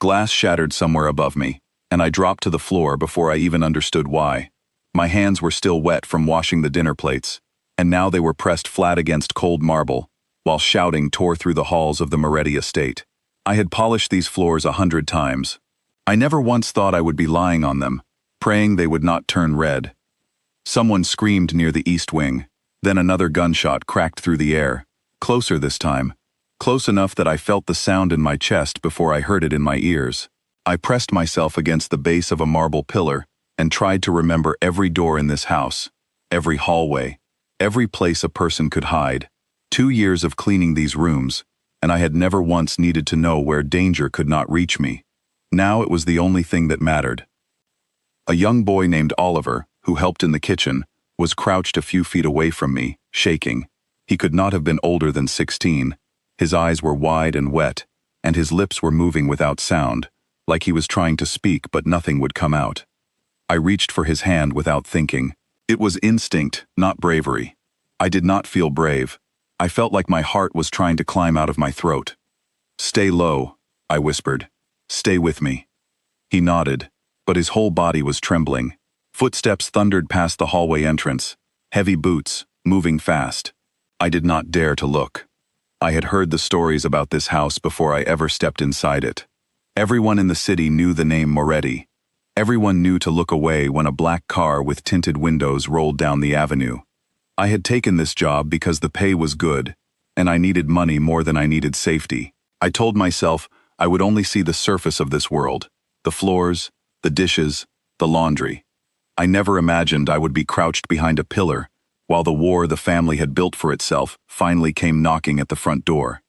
Glass shattered somewhere above me, and I dropped to the floor before I even understood why. My hands were still wet from washing the dinner plates, and now they were pressed flat against cold marble, while shouting tore through the halls of the Moretti estate. I had polished these floors 100 times. I never once thought I would be lying on them, praying they would not turn red. Someone screamed near the east wing, then another gunshot cracked through the air, closer this time, close enough that I felt the sound in my chest before I heard it in my ears. I pressed myself against the base of a marble pillar and tried to remember every door in this house, every hallway, every place a person could hide. 2 years of cleaning these rooms, and I had never once needed to know where danger could not reach me. Now it was the only thing that mattered. A young boy named Oliver, who helped in the kitchen, was crouched a few feet away from me, shaking. He could not have been older than 16. His eyes were wide and wet, and his lips were moving without sound, like he was trying to speak but nothing would come out. I reached for his hand without thinking. It was instinct, not bravery. I did not feel brave. I felt like my heart was trying to climb out of my throat. "Stay low," I whispered. "Stay with me." He nodded, but his whole body was trembling. Footsteps thundered past the hallway entrance, heavy boots, moving fast. I did not dare to look. I had heard the stories about this house before I ever stepped inside it. Everyone in the city knew the name Moretti. Everyone knew to look away when a black car with tinted windows rolled down the avenue. I had taken this job because the pay was good, and I needed money more than I needed safety. I told myself I would only see the surface of this world, the floors, the dishes, the laundry. I never imagined I would be crouched behind a pillar while the war the family had built for itself finally came knocking at the front door.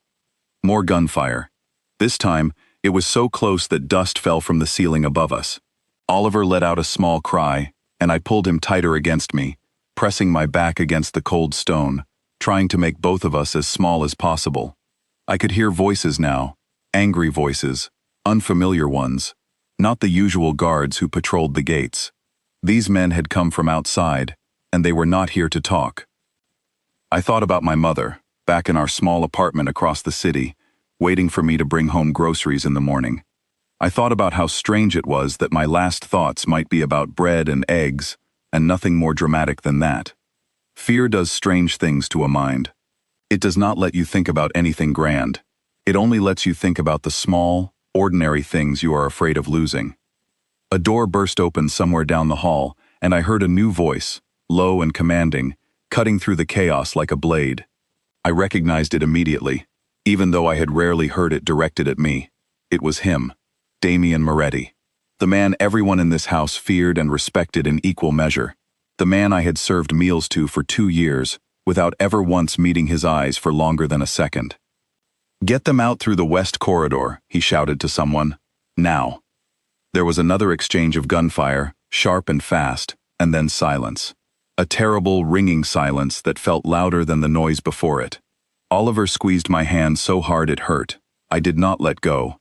More gunfire. This time, it was so close that dust fell from the ceiling above us. Oliver let out a small cry, and I pulled him tighter against me, pressing my back against the cold stone, trying to make both of us as small as possible. I could hear voices now, angry voices, unfamiliar ones, not the usual guards who patrolled the gates. These men had come from outside, and they were not here to talk. I thought about my mother, back in our small apartment across the city, waiting for me to bring home groceries in the morning. I thought about how strange it was that my last thoughts might be about bread and eggs, and nothing more dramatic than that. Fear does strange things to a mind. It does not let you think about anything grand. It only lets you think about the small, ordinary things you are afraid of losing. A door burst open somewhere down the hall, and I heard a new voice, low and commanding, cutting through the chaos like a blade. I recognized it immediately, even though I had rarely heard it directed at me. It was him, Damian Moretti, the man everyone in this house feared and respected in equal measure, the man I had served meals to for 2 years, without ever once meeting his eyes for longer than a second. "Get them out through the west corridor," he shouted to someone. "Now." There was another exchange of gunfire, sharp and fast, and then silence. A terrible, ringing silence that felt louder than the noise before it. Oliver squeezed my hand so hard it hurt. I did not let go.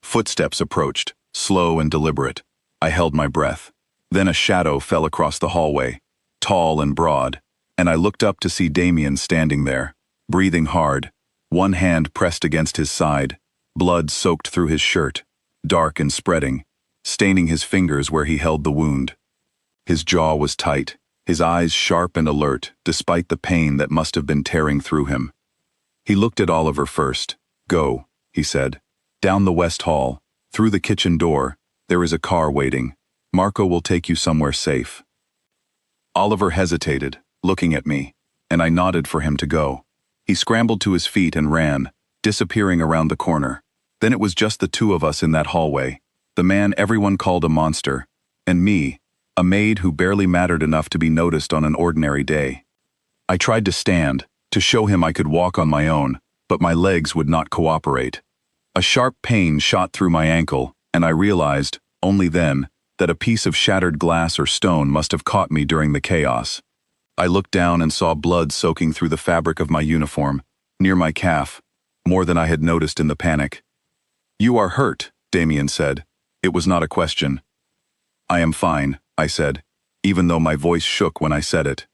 Footsteps approached, slow and deliberate. I held my breath. Then a shadow fell across the hallway, tall and broad, and I looked up to see Damian standing there, breathing hard, one hand pressed against his side, blood soaked through his shirt, dark and spreading, staining his fingers where he held the wound. His jaw was tight, his eyes sharp and alert, despite the pain that must have been tearing through him. He looked at Oliver first. "Go," he said. "Down the west hall, through the kitchen door, there is a car waiting. Marco will take you somewhere safe." Oliver hesitated, looking at me, and I nodded for him to go. He scrambled to his feet and ran, disappearing around the corner. Then it was just the two of us in that hallway, the man everyone called a monster, and me, a maid who barely mattered enough to be noticed on an ordinary day. I tried to stand, to show him I could walk on my own, but my legs would not cooperate. A sharp pain shot through my ankle, and I realized, only then, that a piece of shattered glass or stone must have caught me during the chaos. I looked down and saw blood soaking through the fabric of my uniform, near my calf, more than I had noticed in the panic. "You are hurt," Damian said. It was not a question. "I am fine," I said, even though my voice shook when I said it.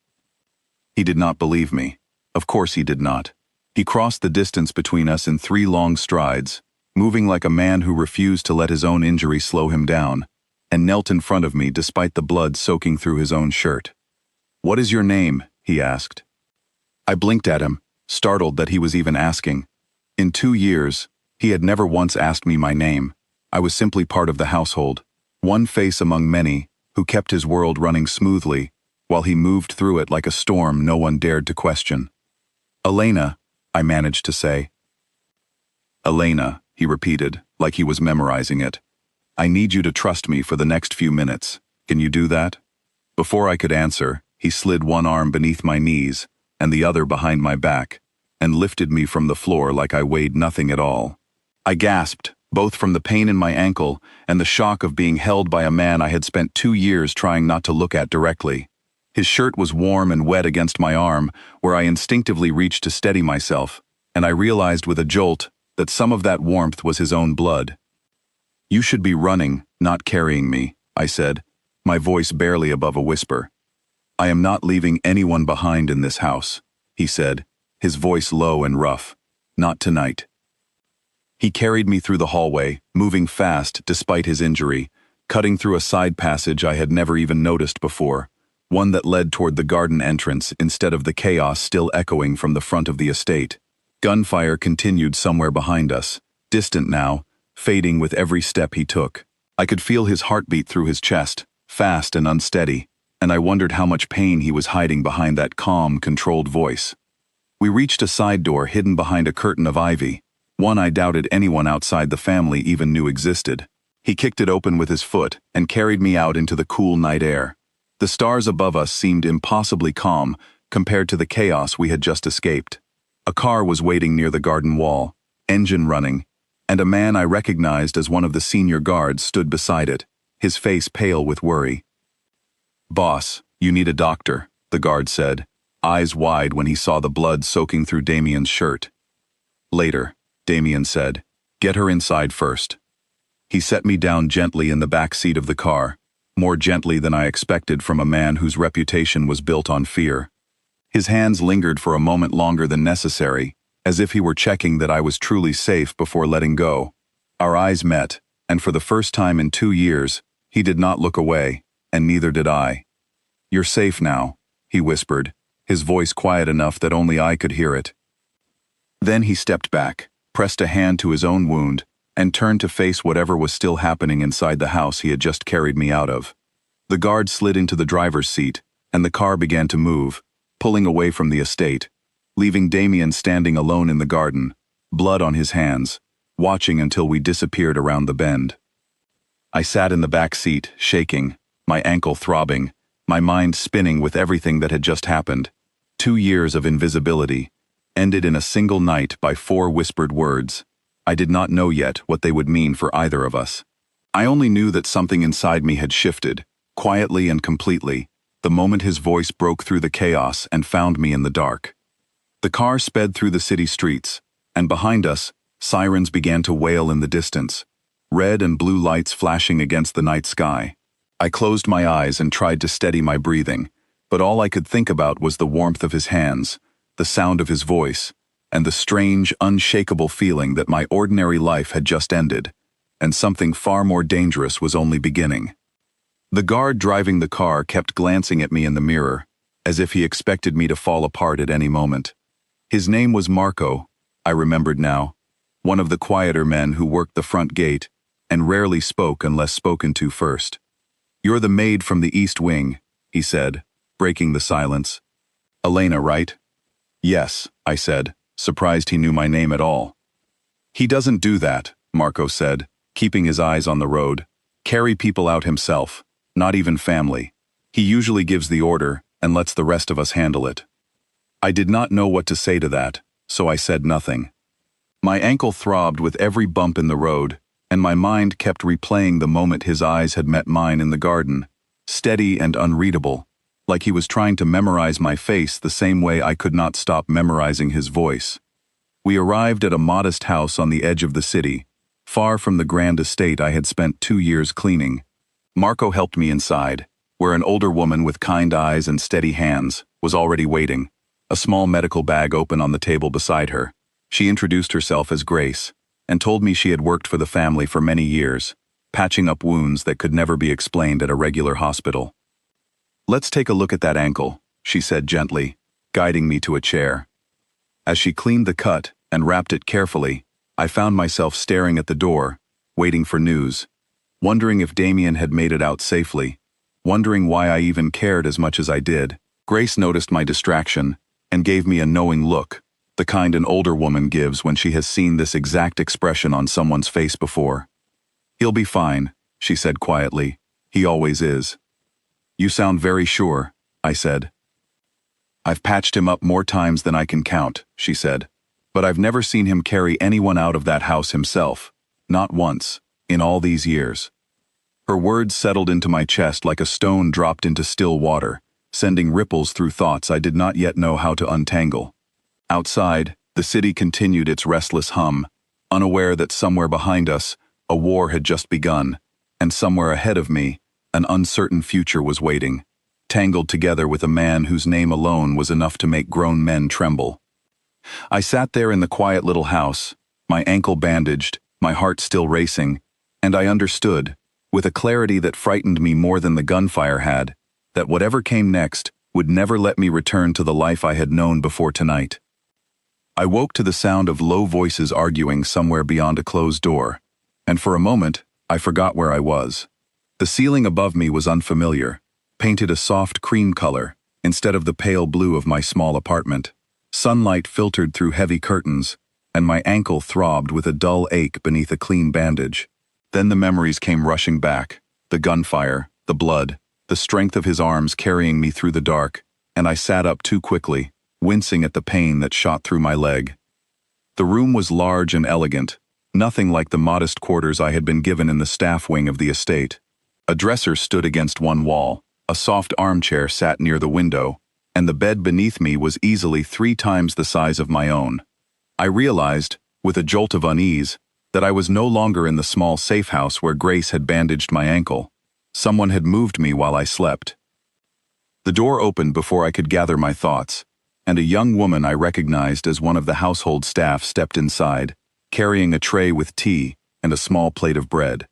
He did not believe me. Of course he did not. He crossed the distance between us in 3 long strides, moving like a man who refused to let his own injury slow him down, and knelt in front of me despite the blood soaking through his own shirt. "What is your name?" he asked. I blinked at him, startled that he was even asking. In 2 years, he had never once asked me my name. I was simply part of the household, one face among many, who kept his world running smoothly, while he moved through it like a storm no one dared to question. "Elena," I managed to say. "Elena," he repeated, like he was memorizing it. "I need you to trust me for the next few minutes. Can you do that?" Before I could answer, he slid one arm beneath my knees and the other behind my back, and lifted me from the floor like I weighed nothing at all. I gasped, both from the pain in my ankle and the shock of being held by a man I had spent 2 years trying not to look at directly. His shirt was warm and wet against my arm, where I instinctively reached to steady myself, and I realized with a jolt that some of that warmth was his own blood. "You should be running, not carrying me," I said, my voice barely above a whisper. "I am not leaving anyone behind in this house," he said, his voice low and rough. "Not tonight." He carried me through the hallway, moving fast despite his injury, cutting through a side passage I had never even noticed before, one that led toward the garden entrance instead of the chaos still echoing from the front of the estate. Gunfire continued somewhere behind us, distant now, fading with every step he took. I could feel his heartbeat through his chest, fast and unsteady, and I wondered how much pain he was hiding behind that calm, controlled voice. We reached a side door hidden behind a curtain of ivy, one I doubted anyone outside the family even knew existed. He kicked it open with his foot and carried me out into the cool night air. The stars above us seemed impossibly calm compared to the chaos we had just escaped. A car was waiting near the garden wall, engine running, and a man I recognized as one of the senior guards stood beside it, his face pale with worry. "Boss, you need a doctor," the guard said, eyes wide when he saw the blood soaking through Damien's shirt. "Later," Damien said. "Get her inside first." He set me down gently in the back seat of the car, more gently than I expected from a man whose reputation was built on fear. His hands lingered for a moment longer than necessary, as if he were checking that I was truly safe before letting go. Our eyes met, and for the first time in 2 years, he did not look away, and neither did I. "You're safe now," he whispered, his voice quiet enough that only I could hear it. Then he stepped back, pressed a hand to his own wound, and turned to face whatever was still happening inside the house he had just carried me out of. The guard slid into the driver's seat, and the car began to move, pulling away from the estate, leaving Damien standing alone in the garden, blood on his hands, watching until we disappeared around the bend. I sat in the back seat, shaking, my ankle throbbing, my mind spinning with everything that had just happened. 2 years of invisibility, ended in a single night by 4 whispered words. I did not know yet what they would mean for either of us. I only knew that something inside me had shifted, quietly and completely, the moment his voice broke through the chaos and found me in the dark. The car sped through the city streets, and behind us, sirens began to wail in the distance, red and blue lights flashing against the night sky. I closed my eyes and tried to steady my breathing, but all I could think about was the warmth of his hands, the sound of his voice, and the strange, unshakable feeling that my ordinary life had just ended, and something far more dangerous was only beginning. The guard driving the car kept glancing at me in the mirror, as if he expected me to fall apart at any moment. His name was Marco, I remembered now, one of the quieter men who worked the front gate, and rarely spoke unless spoken to first. "You're the maid from the East Wing," he said, breaking the silence. "Elena, right?" "Yes," I said, surprised he knew my name at all. "He doesn't do that," Marco said, keeping his eyes on the road. "Carry people out himself, not even family. He usually gives the order and lets the rest of us handle it." I did not know what to say to that, so I said nothing. My ankle throbbed with every bump in the road, and my mind kept replaying the moment his eyes had met mine in the garden, steady and unreadable, like he was trying to memorize my face the same way I could not stop memorizing his voice. We arrived at a modest house on the edge of the city, far from the grand estate I had spent 2 years cleaning. Marco helped me inside, where an older woman with kind eyes and steady hands was already waiting, a small medical bag open on the table beside her. She introduced herself as Grace, and told me she had worked for the family for many years, patching up wounds that could never be explained at a regular hospital. "Let's take a look at that ankle," she said gently, guiding me to a chair. As she cleaned the cut and wrapped it carefully, I found myself staring at the door, waiting for news, wondering if Damien had made it out safely, wondering why I even cared as much as I did. Grace noticed my distraction and gave me a knowing look, the kind an older woman gives when she has seen this exact expression on someone's face before. "He'll be fine," she said quietly. "He always is." "You sound very sure," I said. "I've patched him up more times than I can count," she said. "But I've never seen him carry anyone out of that house himself. Not once, in all these years." Her words settled into my chest like a stone dropped into still water, sending ripples through thoughts I did not yet know how to untangle. Outside, the city continued its restless hum, unaware that somewhere behind us, a war had just begun, and somewhere ahead of me, an uncertain future was waiting, tangled together with a man whose name alone was enough to make grown men tremble. I sat there in the quiet little house, my ankle bandaged, my heart still racing, and I understood, with a clarity that frightened me more than the gunfire had, that whatever came next would never let me return to the life I had known before tonight. I woke to the sound of low voices arguing somewhere beyond a closed door, and for a moment, I forgot where I was. The ceiling above me was unfamiliar, painted a soft cream color instead of the pale blue of my small apartment. Sunlight filtered through heavy curtains, and my ankle throbbed with a dull ache beneath a clean bandage. Then the memories came rushing back, the gunfire, the blood, the strength of his arms carrying me through the dark, and I sat up too quickly, wincing at the pain that shot through my leg. The room was large and elegant, nothing like the modest quarters I had been given in the staff wing of the estate. A dresser stood against one wall, a soft armchair sat near the window, and the bed beneath me was easily 3 times the size of my own. I realized, with a jolt of unease, that I was no longer in the small safe house where Grace had bandaged my ankle. Someone had moved me while I slept. The door opened before I could gather my thoughts, and a young woman I recognized as one of the household staff stepped inside, carrying a tray with tea and a small plate of bread.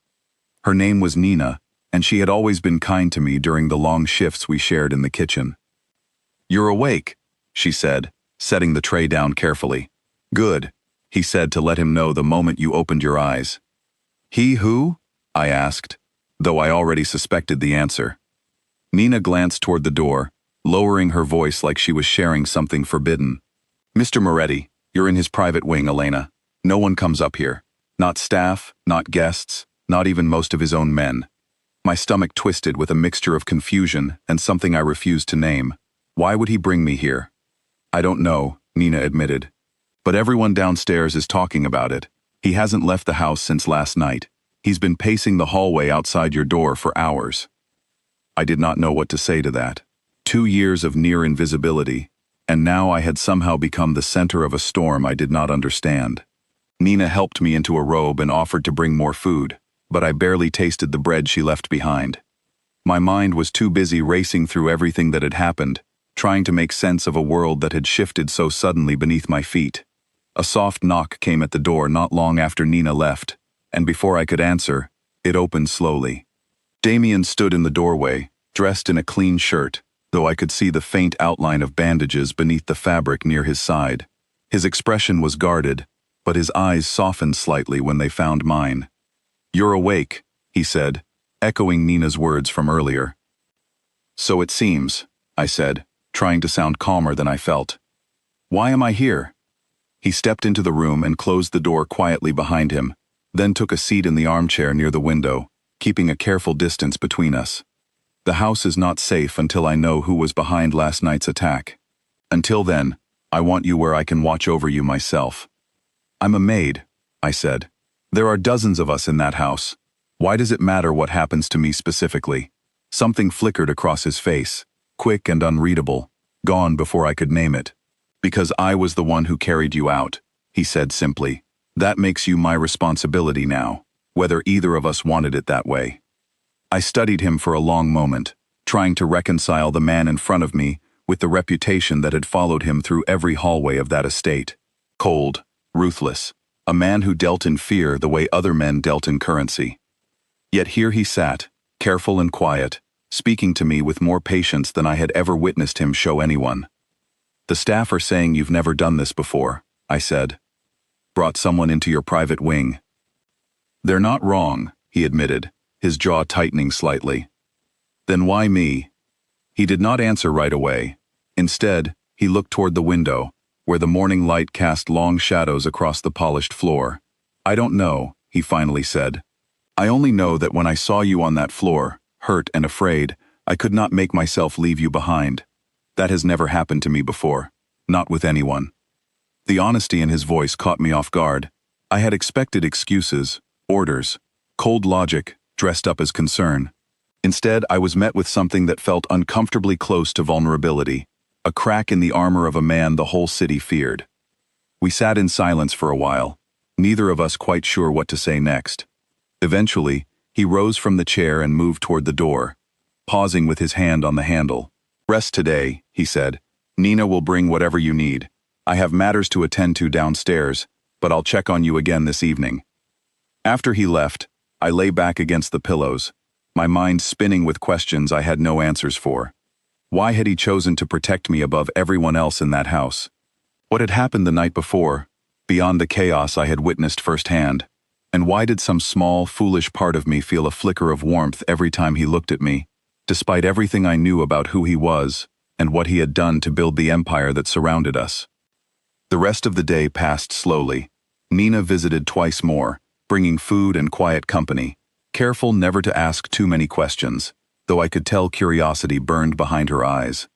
Her name was Nina, and she had always been kind to me during the long shifts we shared in the kitchen. "You're awake," she said, setting the tray down carefully. "Good," he said to let him know the moment you opened your eyes. "He who?" I asked, though I already suspected the answer. Nina glanced toward the door, lowering her voice like she was sharing something forbidden. "Mr. Moretti, you're in his private wing, Elena. No one comes up here. Not staff, not guests, not even most of his own men." My stomach twisted with a mixture of confusion and something I refused to name. Why would he bring me here? "I don't know," Nina admitted. "But everyone downstairs is talking about it. He hasn't left the house since last night. He's been pacing the hallway outside your door for hours." I did not know what to say to that. 2 years of near invisibility, and now I had somehow become the center of a storm I did not understand. Nina helped me into a robe and offered to bring more food, but I barely tasted the bread she left behind. My mind was too busy racing through everything that had happened, trying to make sense of a world that had shifted so suddenly beneath my feet. A soft knock came at the door not long after Nina left, and before I could answer, it opened slowly. Damien stood in the doorway, dressed in a clean shirt, though I could see the faint outline of bandages beneath the fabric near his side. His expression was guarded, but his eyes softened slightly when they found mine. "You're awake," he said, echoing Nina's words from earlier. "So it seems," I said, trying to sound calmer than I felt. "Why am I here?" He stepped into the room and closed the door quietly behind him, then took a seat in the armchair near the window, keeping a careful distance between us. "The house is not safe until I know who was behind last night's attack. Until then, I want you where I can watch over you myself." "I'm a maid," I said. "There are dozens of us in that house. Why does it matter what happens to me specifically?" Something flickered across his face, quick and unreadable, gone before I could name it. "Because I was the one who carried you out," he said simply. "That makes you my responsibility now, whether either of us wanted it that way." I studied him for a long moment, trying to reconcile the man in front of me with the reputation that had followed him through every hallway of that estate. Cold, ruthless, a man who dealt in fear the way other men dealt in currency. Yet here he sat, careful and quiet, speaking to me with more patience than I had ever witnessed him show anyone. "The staff are saying you've never done this before," I said. "Brought someone into your private wing." "They're not wrong," he admitted, his jaw tightening slightly. "Then why me?" He did not answer right away. Instead, he looked toward the window, where the morning light cast long shadows across the polished floor. "I don't know," he finally said. "I only know that when I saw you on that floor, hurt and afraid, I could not make myself leave you behind. That has never happened to me before, not with anyone." The honesty in his voice caught me off guard. I had expected excuses, orders, cold logic, dressed up as concern. Instead, I was met with something that felt uncomfortably close to vulnerability, a crack in the armor of a man the whole city feared. We sat in silence for a while, neither of us quite sure what to say next. Eventually, he rose from the chair and moved toward the door, pausing with his hand on the handle. "Rest today," he said. "Nina will bring whatever you need. I have matters to attend to downstairs, but I'll check on you again this evening." After he left, I lay back against the pillows, my mind spinning with questions I had no answers for. Why had he chosen to protect me above everyone else in that house? What had happened the night before, beyond the chaos I had witnessed firsthand? And why did some small, foolish part of me feel a flicker of warmth every time he looked at me, despite everything I knew about who he was and what he had done to build the empire that surrounded us? The rest of the day passed slowly. Nina visited twice more, bringing food and quiet company, careful never to ask too many questions, though I could tell curiosity burned behind her eyes.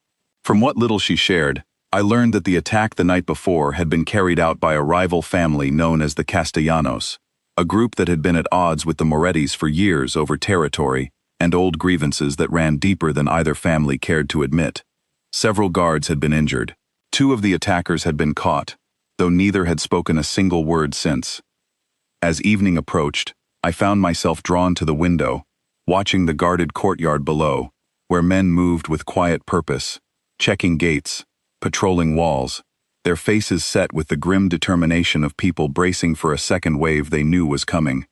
From what little she shared, I learned that the attack the night before had been carried out by a rival family known as the Castellanos, a group that had been at odds with the Morettis for years over territory and old grievances that ran deeper than either family cared to admit. Several guards had been injured. 2 of the attackers had been caught, though neither had spoken a single word since. As evening approached, I found myself drawn to the window, watching the guarded courtyard below, where men moved with quiet purpose, checking gates, patrolling walls, their faces set with the grim determination of people bracing for a second wave they knew was coming.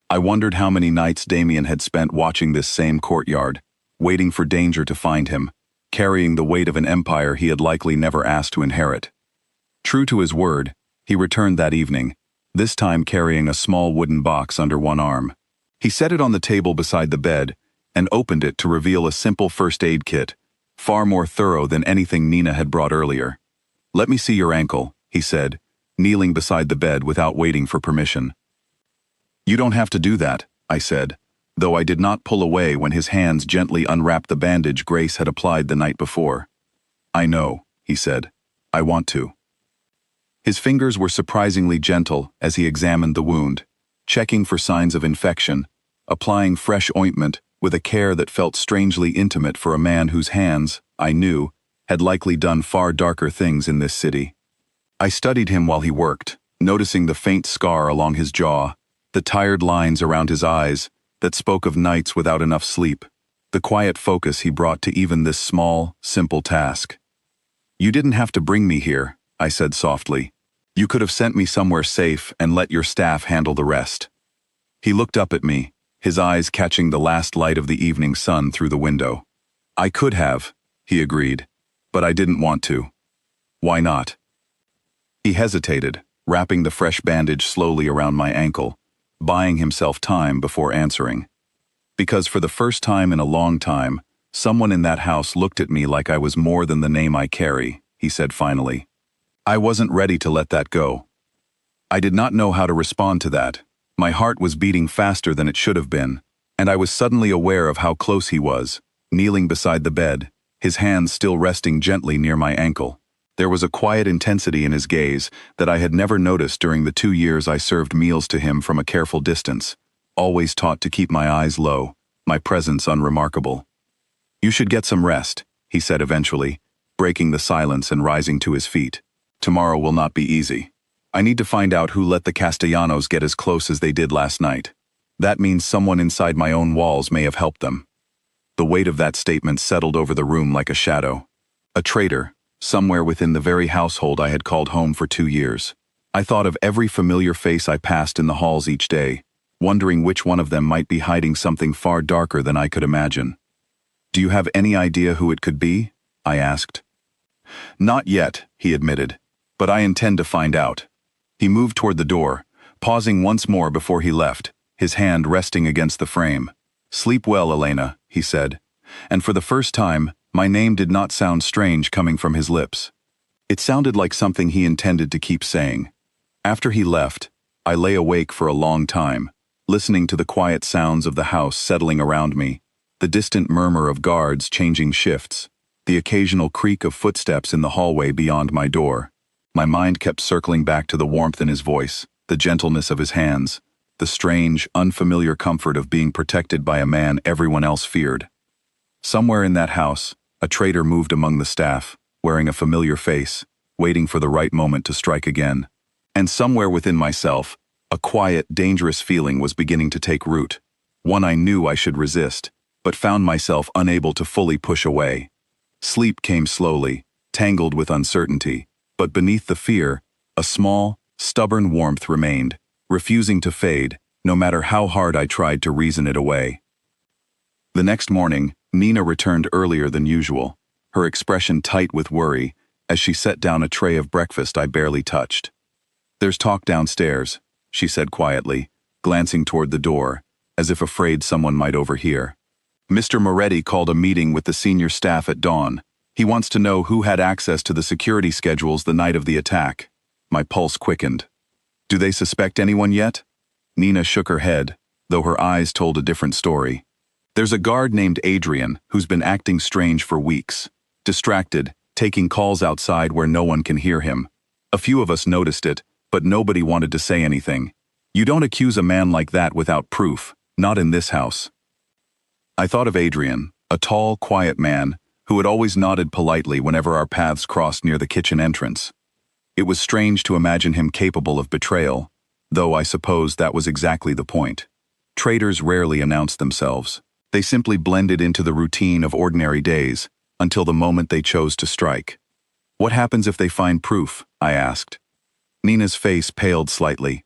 I wondered how many nights Damien had spent watching this same courtyard, waiting for danger to find him, carrying the weight of an empire he had likely never asked to inherit. True to his word, he returned that evening, this time carrying a small wooden box under one arm. He set it on the table beside the bed and opened it to reveal a simple first aid kit, far more thorough than anything Nina had brought earlier. "Let me see your ankle," he said, kneeling beside the bed without waiting for permission. "You don't have to do that," I said, though I did not pull away when his hands gently unwrapped the bandage Grace had applied the night before. "I know," he said. "I want to." His fingers were surprisingly gentle as he examined the wound, checking for signs of infection, applying fresh ointment with a care that felt strangely intimate for a man whose hands, I knew, had likely done far darker things in this city. I studied him while he worked, noticing the faint scar along his jaw, the tired lines around his eyes that spoke of nights without enough sleep, the quiet focus he brought to even this small, simple task. "You didn't have to bring me here," I said softly. "You could have sent me somewhere safe and let your staff handle the rest." He looked up at me, his eyes catching the last light of the evening sun through the window. "I could have," he agreed, "but I didn't want to." "Why not?" He hesitated, wrapping the fresh bandage slowly around my ankle, buying himself time before answering. "Because for the first time in a long time, someone in that house looked at me like I was more than the name I carry," he said finally. I wasn't ready to let that go. I did not know how to respond to that. My heart was beating faster than it should have been, and I was suddenly aware of how close he was, kneeling beside the bed, his hands still resting gently near my ankle. There was a quiet intensity in his gaze that I had never noticed during the 2 years I served meals to him from a careful distance, always taught to keep my eyes low, my presence unremarkable. "You should get some rest," he said eventually, breaking the silence and rising to his feet. "Tomorrow will not be easy. I need to find out who let the Castellanos get as close as they did last night. That means someone inside my own walls may have helped them." The weight of that statement settled over the room like a shadow. A traitor, somewhere within the very household I had called home for 2 years. I thought of every familiar face I passed in the halls each day, wondering which one of them might be hiding something far darker than I could imagine. "Do you have any idea who it could be?" I asked. "Not yet," he admitted, "but I intend to find out." He moved toward the door, pausing once more before he left, his hand resting against the frame. "Sleep well, Elena," he said, and for the first time, my name did not sound strange coming from his lips. It sounded like something he intended to keep saying. After he left, I lay awake for a long time, listening to the quiet sounds of the house settling around me, the distant murmur of guards changing shifts, the occasional creak of footsteps in the hallway beyond my door. My mind kept circling back to the warmth in his voice, the gentleness of his hands, the strange, unfamiliar comfort of being protected by a man everyone else feared. Somewhere in that house, a traitor moved among the staff, wearing a familiar face, waiting for the right moment to strike again. And somewhere within myself, a quiet, dangerous feeling was beginning to take root, one I knew I should resist, but found myself unable to fully push away. Sleep came slowly, tangled with uncertainty, but beneath the fear, a small, stubborn warmth remained, refusing to fade, no matter how hard I tried to reason it away. The next morning, Nina returned earlier than usual, her expression tight with worry, as she set down a tray of breakfast I barely touched. "There's talk downstairs," she said quietly, glancing toward the door, as if afraid someone might overhear. "Mr. Moretti called a meeting with the senior staff at dawn. He wants to know who had access to the security schedules the night of the attack." My pulse quickened. "Do they suspect anyone yet?" Nina shook her head, though her eyes told a different story. "There's a guard named Adrian who's been acting strange for weeks. Distracted, taking calls outside where no one can hear him. A few of us noticed it, but nobody wanted to say anything. You don't accuse a man like that without proof, not in this house." I thought of Adrian, a tall, quiet man, who had always nodded politely whenever our paths crossed near the kitchen entrance. It was strange to imagine him capable of betrayal, though I suppose that was exactly the point. Traitors rarely announced themselves. They simply blended into the routine of ordinary days, until the moment they chose to strike. "What happens if they find proof?" I asked. Nina's face paled slightly.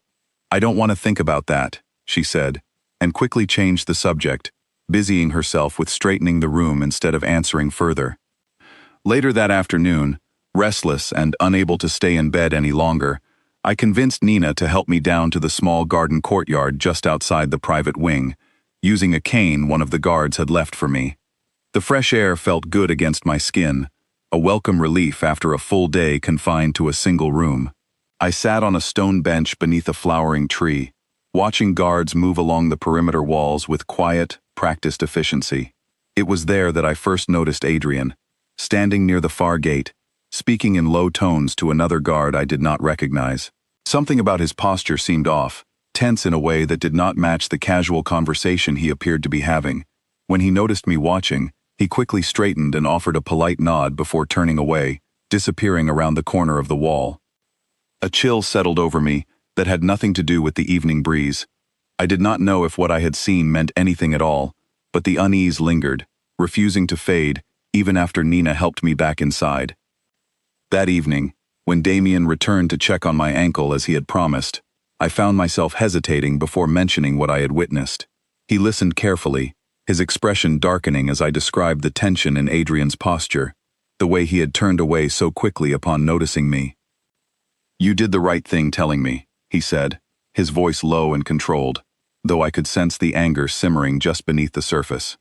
"I don't want to think about that," she said, and quickly changed the subject, busying herself with straightening the room instead of answering further. Later that afternoon, restless and unable to stay in bed any longer, I convinced Nina to help me down to the small garden courtyard just outside the private wing, using a cane one of the guards had left for me. The fresh air felt good against my skin, a welcome relief after a full day confined to a single room. I sat on a stone bench beneath a flowering tree, watching guards move along the perimeter walls with quiet, practiced efficiency. It was there that I first noticed Adrian, standing near the far gate, speaking in low tones to another guard I did not recognize. Something about his posture seemed off, tense in a way that did not match the casual conversation he appeared to be having. When he noticed me watching, he quickly straightened and offered a polite nod before turning away, disappearing around the corner of the wall. A chill settled over me that had nothing to do with the evening breeze. I did not know if what I had seen meant anything at all, but the unease lingered, refusing to fade, even after Nina helped me back inside. That evening, when Damien returned to check on my ankle as he had promised, I found myself hesitating before mentioning what I had witnessed. He listened carefully, his expression darkening as I described the tension in Adrian's posture, the way he had turned away so quickly upon noticing me. "You did the right thing telling me," he said, his voice low and controlled, though I could sense the anger simmering just beneath the surface.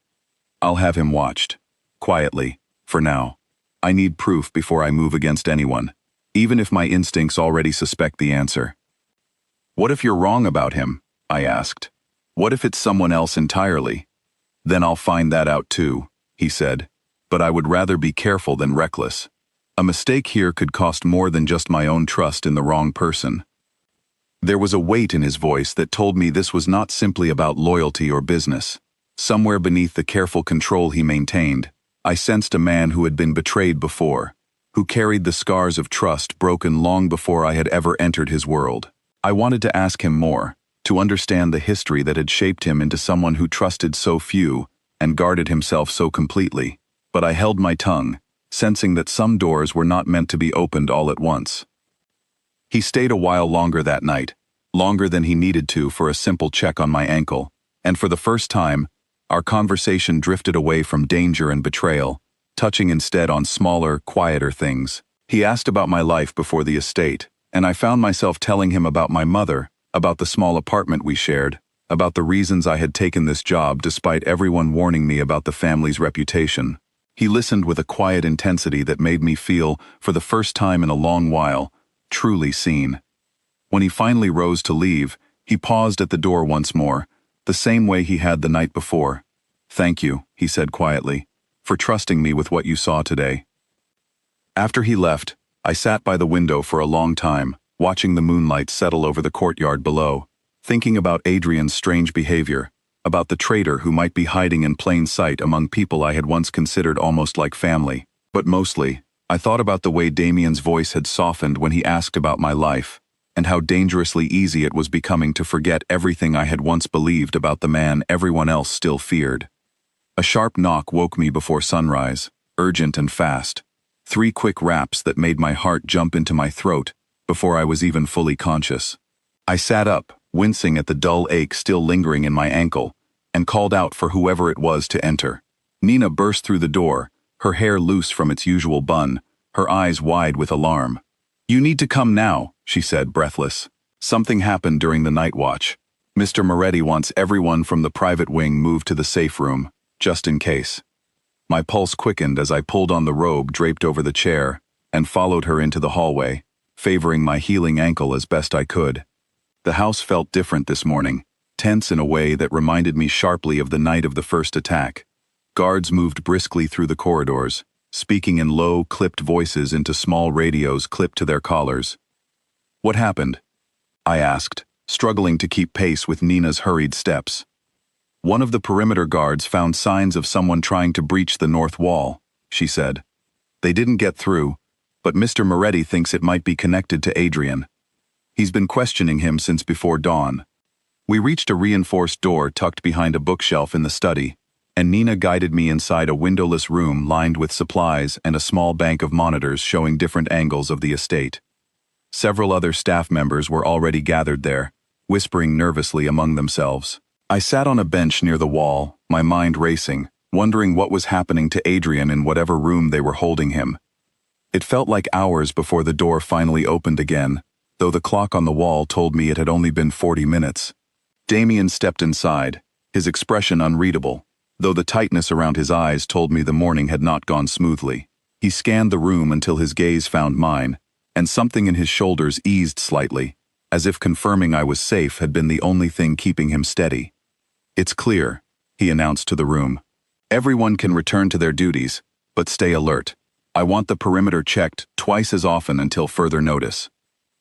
"I'll have him watched. Quietly, for now. I need proof before I move against anyone, even if my instincts already suspect the answer." "What if you're wrong about him?" I asked. "What if it's someone else entirely?" "Then I'll find that out too," he said, "but I would rather be careful than reckless. A mistake here could cost more than just my own trust in the wrong person." There was a weight in his voice that told me this was not simply about loyalty or business. Somewhere beneath the careful control he maintained, I sensed a man who had been betrayed before, who carried the scars of trust broken long before I had ever entered his world. I wanted to ask him more, to understand the history that had shaped him into someone who trusted so few and guarded himself so completely, but I held my tongue, sensing that some doors were not meant to be opened all at once. He stayed a while longer that night, longer than he needed to for a simple check on my ankle, and for the first time, our conversation drifted away from danger and betrayal, touching instead on smaller, quieter things. He asked about my life before the estate, and I found myself telling him about my mother, about the small apartment we shared, about the reasons I had taken this job despite everyone warning me about the family's reputation. He listened with a quiet intensity that made me feel, for the first time in a long while, truly seen. When he finally rose to leave, he paused at the door once more, the same way he had the night before. "Thank you," he said quietly, "for trusting me with what you saw today." After he left, I sat by the window for a long time, watching the moonlight settle over the courtyard below, thinking about Adrian's strange behavior, about the traitor who might be hiding in plain sight among people I had once considered almost like family. But mostly, I thought about the way Damien's voice had softened when he asked about my life, and how dangerously easy it was becoming to forget everything I had once believed about the man everyone else still feared. A sharp knock woke me before sunrise, urgent and fast. 3 quick raps that made my heart jump into my throat before I was even fully conscious. I sat up, wincing at the dull ache still lingering in my ankle, and called out for whoever it was to enter. Nina burst through the door, her hair loose from its usual bun, her eyes wide with alarm. "You need to come now," she said, breathless. "Something happened during the night watch. Mr. Moretti wants everyone from the private wing moved to the safe room, just in case." My pulse quickened as I pulled on the robe draped over the chair and followed her into the hallway, favoring my healing ankle as best I could. The house felt different this morning, tense in a way that reminded me sharply of the night of the first attack. Guards moved briskly through the corridors, speaking in low, clipped voices into small radios clipped to their collars. "What happened?" I asked, struggling to keep pace with Nina's hurried steps. "One of the perimeter guards found signs of someone trying to breach the north wall," she said. "They didn't get through, but Mr. Moretti thinks it might be connected to Adrian. He's been questioning him since before dawn." We reached a reinforced door tucked behind a bookshelf in the study, and Nina guided me inside a windowless room lined with supplies and a small bank of monitors showing different angles of the estate. Several other staff members were already gathered there, whispering nervously among themselves. I sat on a bench near the wall, my mind racing, wondering what was happening to Adrian in whatever room they were holding him. It felt like hours before the door finally opened again, though the clock on the wall told me it had only been 40 minutes. Damien stepped inside, his expression unreadable, though the tightness around his eyes told me the morning had not gone smoothly. He scanned the room until his gaze found mine, and something in his shoulders eased slightly, as if confirming I was safe had been the only thing keeping him steady. "It's clear," he announced to the room. "Everyone can return to their duties, but stay alert. I want the perimeter checked twice as often until further notice."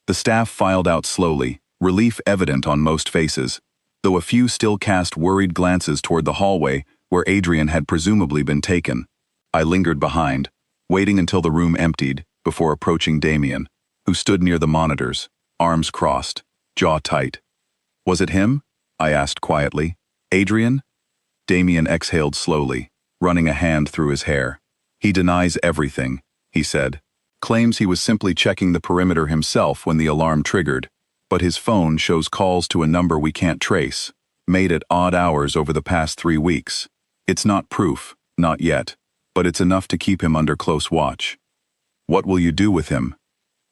The staff filed out slowly, relief evident on most faces, though a few still cast worried glances toward the hallway where Adrian had presumably been taken. I lingered behind, waiting until the room emptied before approaching Damien, who stood near the monitors, arms crossed, jaw tight. "Was it him?" I asked quietly. "Adrian?" Damien exhaled slowly, running a hand through his hair. "He denies everything," he said. "Claims he was simply checking the perimeter himself when the alarm triggered, but his phone shows calls to a number we can't trace, made at odd hours over the past 3 weeks. It's not proof, not yet, but it's enough to keep him under close watch." "What will you do with him?"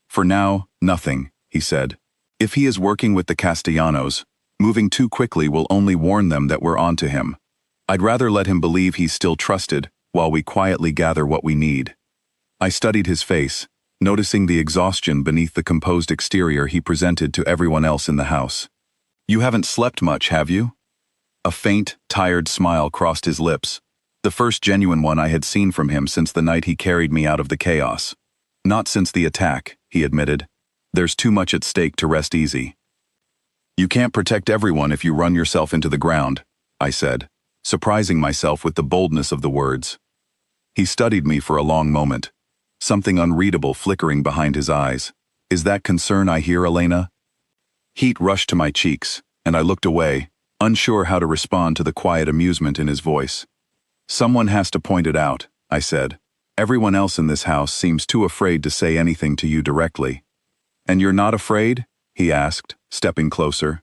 "For now, nothing," he said. "If he is working with the Castellanos, moving too quickly will only warn them that we're onto him. I'd rather let him believe he's still trusted while we quietly gather what we need." I studied his face, noticing the exhaustion beneath the composed exterior he presented to everyone else in the house. "You haven't slept much, have you?" A faint, tired smile crossed his lips, the first genuine one I had seen from him since the night he carried me out of the chaos. "Not since the attack," he admitted. "There's too much at stake to rest easy." "You can't protect everyone if you run yourself into the ground," I said, surprising myself with the boldness of the words. He studied me for a long moment, something unreadable flickering behind his eyes. "Is that concern I hear, Elena?" Heat rushed to my cheeks, and I looked away, unsure how to respond to the quiet amusement in his voice. "Someone has to point it out," I said. "Everyone else in this house seems too afraid to say anything to you directly." "And you're not afraid?" he asked, stepping closer.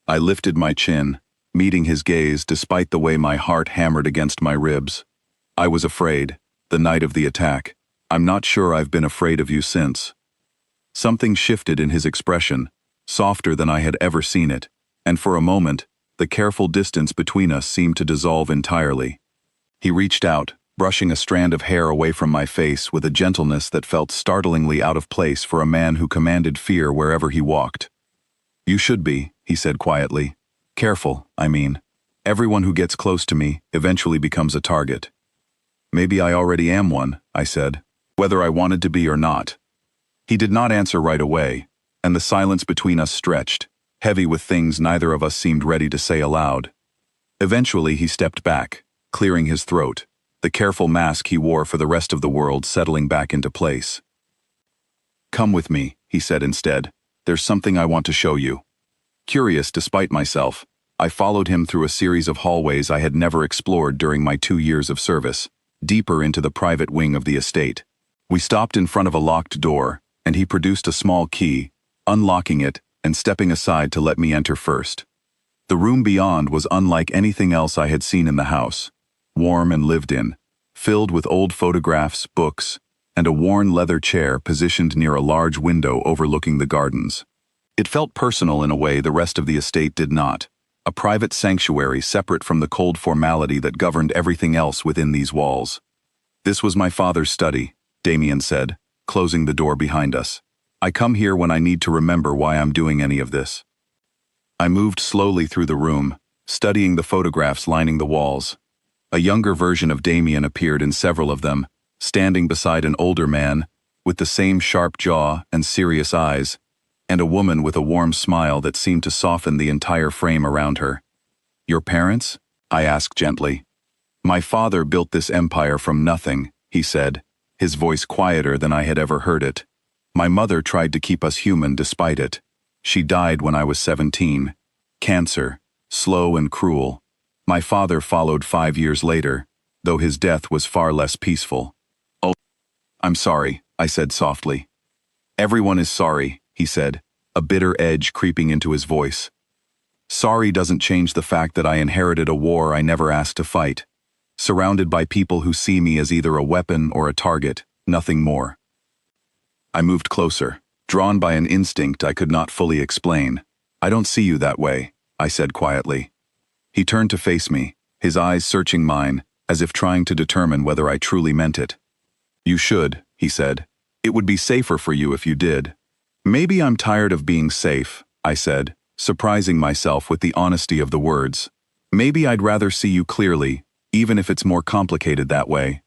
I lifted my chin, meeting his gaze despite the way my heart hammered against my ribs. "I was afraid, the night of the attack. I'm not sure I've been afraid of you since." Something shifted in his expression, softer than I had ever seen it, and for a moment, the careful distance between us seemed to dissolve entirely. He reached out, brushing a strand of hair away from my face with a gentleness that felt startlingly out of place for a man who commanded fear wherever he walked. "You should be," he said quietly. "Careful, I mean. Everyone who gets close to me eventually becomes a target." "Maybe I already am one," I said, "whether I wanted to be or not." He did not answer right away, and the silence between us stretched, heavy with things neither of us seemed ready to say aloud. Eventually he stepped back, clearing his throat, the careful mask he wore for the rest of the world settling back into place. "Come with me," he said instead. "There's something I want to show you." Curious despite myself, I followed him through a series of hallways I had never explored during my 2 years of service, deeper into the private wing of the estate. We stopped in front of a locked door, and he produced a small key, unlocking it and stepping aside to let me enter first. The room beyond was unlike anything else I had seen in the house, warm and lived in, filled with old photographs, books, and a worn leather chair positioned near a large window overlooking the gardens. It felt personal in a way the rest of the estate did not, a private sanctuary separate from the cold formality that governed everything else within these walls. "This was my father's study," Damien said, closing the door behind us. "I come here when I need to remember why I'm doing any of this." I moved slowly through the room, studying the photographs lining the walls. A younger version of Damien appeared in several of them, standing beside an older man, with the same sharp jaw and serious eyes, and a woman with a warm smile that seemed to soften the entire frame around her. "Your parents?" I asked gently. "My father built this empire from nothing," he said, his voice quieter than I had ever heard it. "My mother tried to keep us human despite it. She died when I was 17. Cancer, slow and cruel. My father followed 5 years later, though his death was far less peaceful." "Oh, I'm sorry," I said softly. "Everyone is sorry," he said, a bitter edge creeping into his voice. "Sorry doesn't change the fact that I inherited a war I never asked to fight. Surrounded by people who see me as either a weapon or a target, nothing more." I moved closer, drawn by an instinct I could not fully explain. "I don't see you that way," I said quietly. He turned to face me, his eyes searching mine, as if trying to determine whether I truly meant it. "You should," he said. "It would be safer for you if you did." "Maybe I'm tired of being safe," I said, surprising myself with the honesty of the words. "Maybe I'd rather see you clearly, even if it's more complicated that way."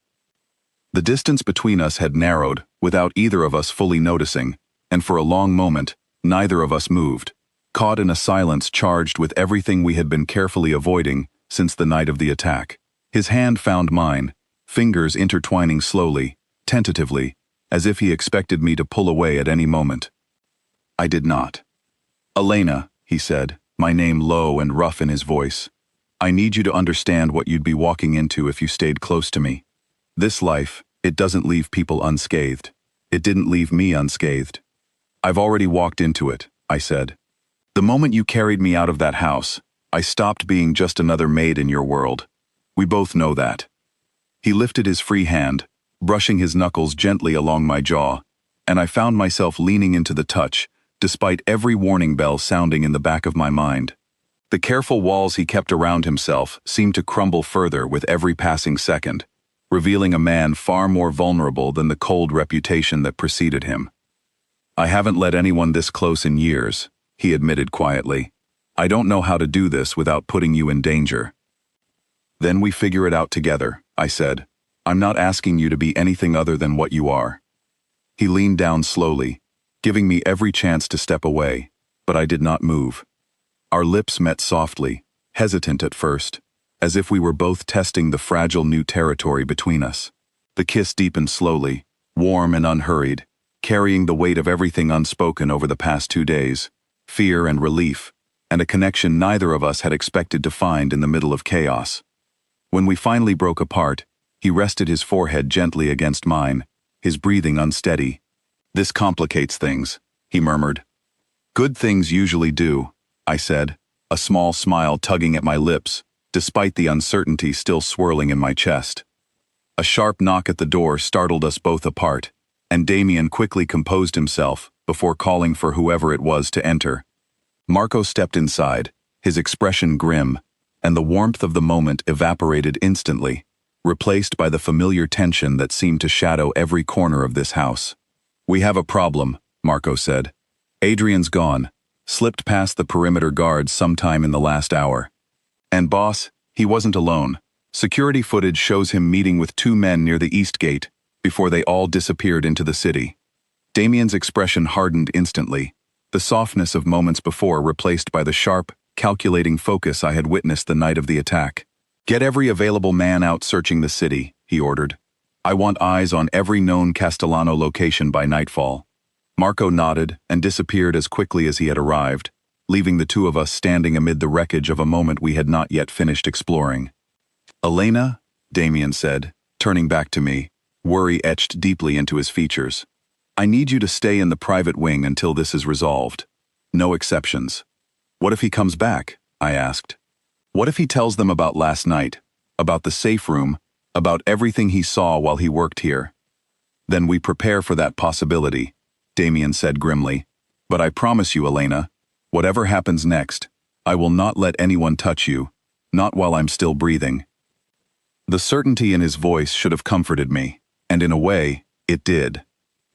The distance between us had narrowed, without either of us fully noticing, and for a long moment, neither of us moved, caught in a silence charged with everything we had been carefully avoiding since the night of the attack. His hand found mine, fingers intertwining slowly, tentatively, as if he expected me to pull away at any moment. I did not. "Elena," he said, my name low and rough in his voice, "I need you to understand what you'd be walking into if you stayed close to me. This life, it doesn't leave people unscathed. It didn't leave me unscathed. I've already walked into it," I said. "The moment you carried me out of that house, I stopped being just another maid in your world. We both know that." He lifted his free hand, brushing his knuckles gently along my jaw, and I found myself leaning into the touch, despite every warning bell sounding in the back of my mind. The careful walls he kept around himself seemed to crumble further with every passing second, revealing a man far more vulnerable than the cold reputation that preceded him. "I haven't let anyone this close in years," he admitted quietly. "I don't know how to do this without putting you in danger." "Then we figure it out together," I said. "I'm not asking you to be anything other than what you are." He leaned down slowly, giving me every chance to step away, but I did not move. Our lips met softly, hesitant at first, as if we were both testing the fragile new territory between us. The kiss deepened slowly, warm and unhurried, carrying the weight of everything unspoken over the past 2 days, fear and relief, and a connection neither of us had expected to find in the middle of chaos. When we finally broke apart, he rested his forehead gently against mine, his breathing unsteady. "This complicates things," he murmured. Good things usually do, I said, a small smile tugging at my lips, despite the uncertainty still swirling in my chest. A sharp knock at the door startled us both apart, and Damien quickly composed himself before calling for whoever it was to enter. Marco stepped inside, his expression grim, and the warmth of the moment evaporated instantly, replaced by the familiar tension that seemed to shadow every corner of this house. We have a problem, Marco said. Adrian's gone, slipped past the perimeter guards sometime in the last hour. And boss, he wasn't alone. Security footage shows him meeting with 2 men near the east gate before they all disappeared into the city. Damien's expression hardened instantly, the softness of moments before replaced by the sharp, calculating focus I had witnessed the night of the attack. Get every available man out searching the city, he ordered. I want eyes on every known Castellano location by nightfall. Marco nodded and disappeared as quickly as he had arrived, leaving the 2 of us standing amid the wreckage of a moment we had not yet finished exploring. Elena, Damien said, turning back to me, worry etched deeply into his features. I need you to stay in the private wing until this is resolved. No exceptions. What if he comes back? I asked. What if he tells them about last night, about the safe room, about everything he saw while he worked here? Then we prepare for that possibility, Damien said grimly. But I promise you, Elena, whatever happens next, I will not let anyone touch you, not while I'm still breathing. The certainty in his voice should have comforted me, and in a way, it did.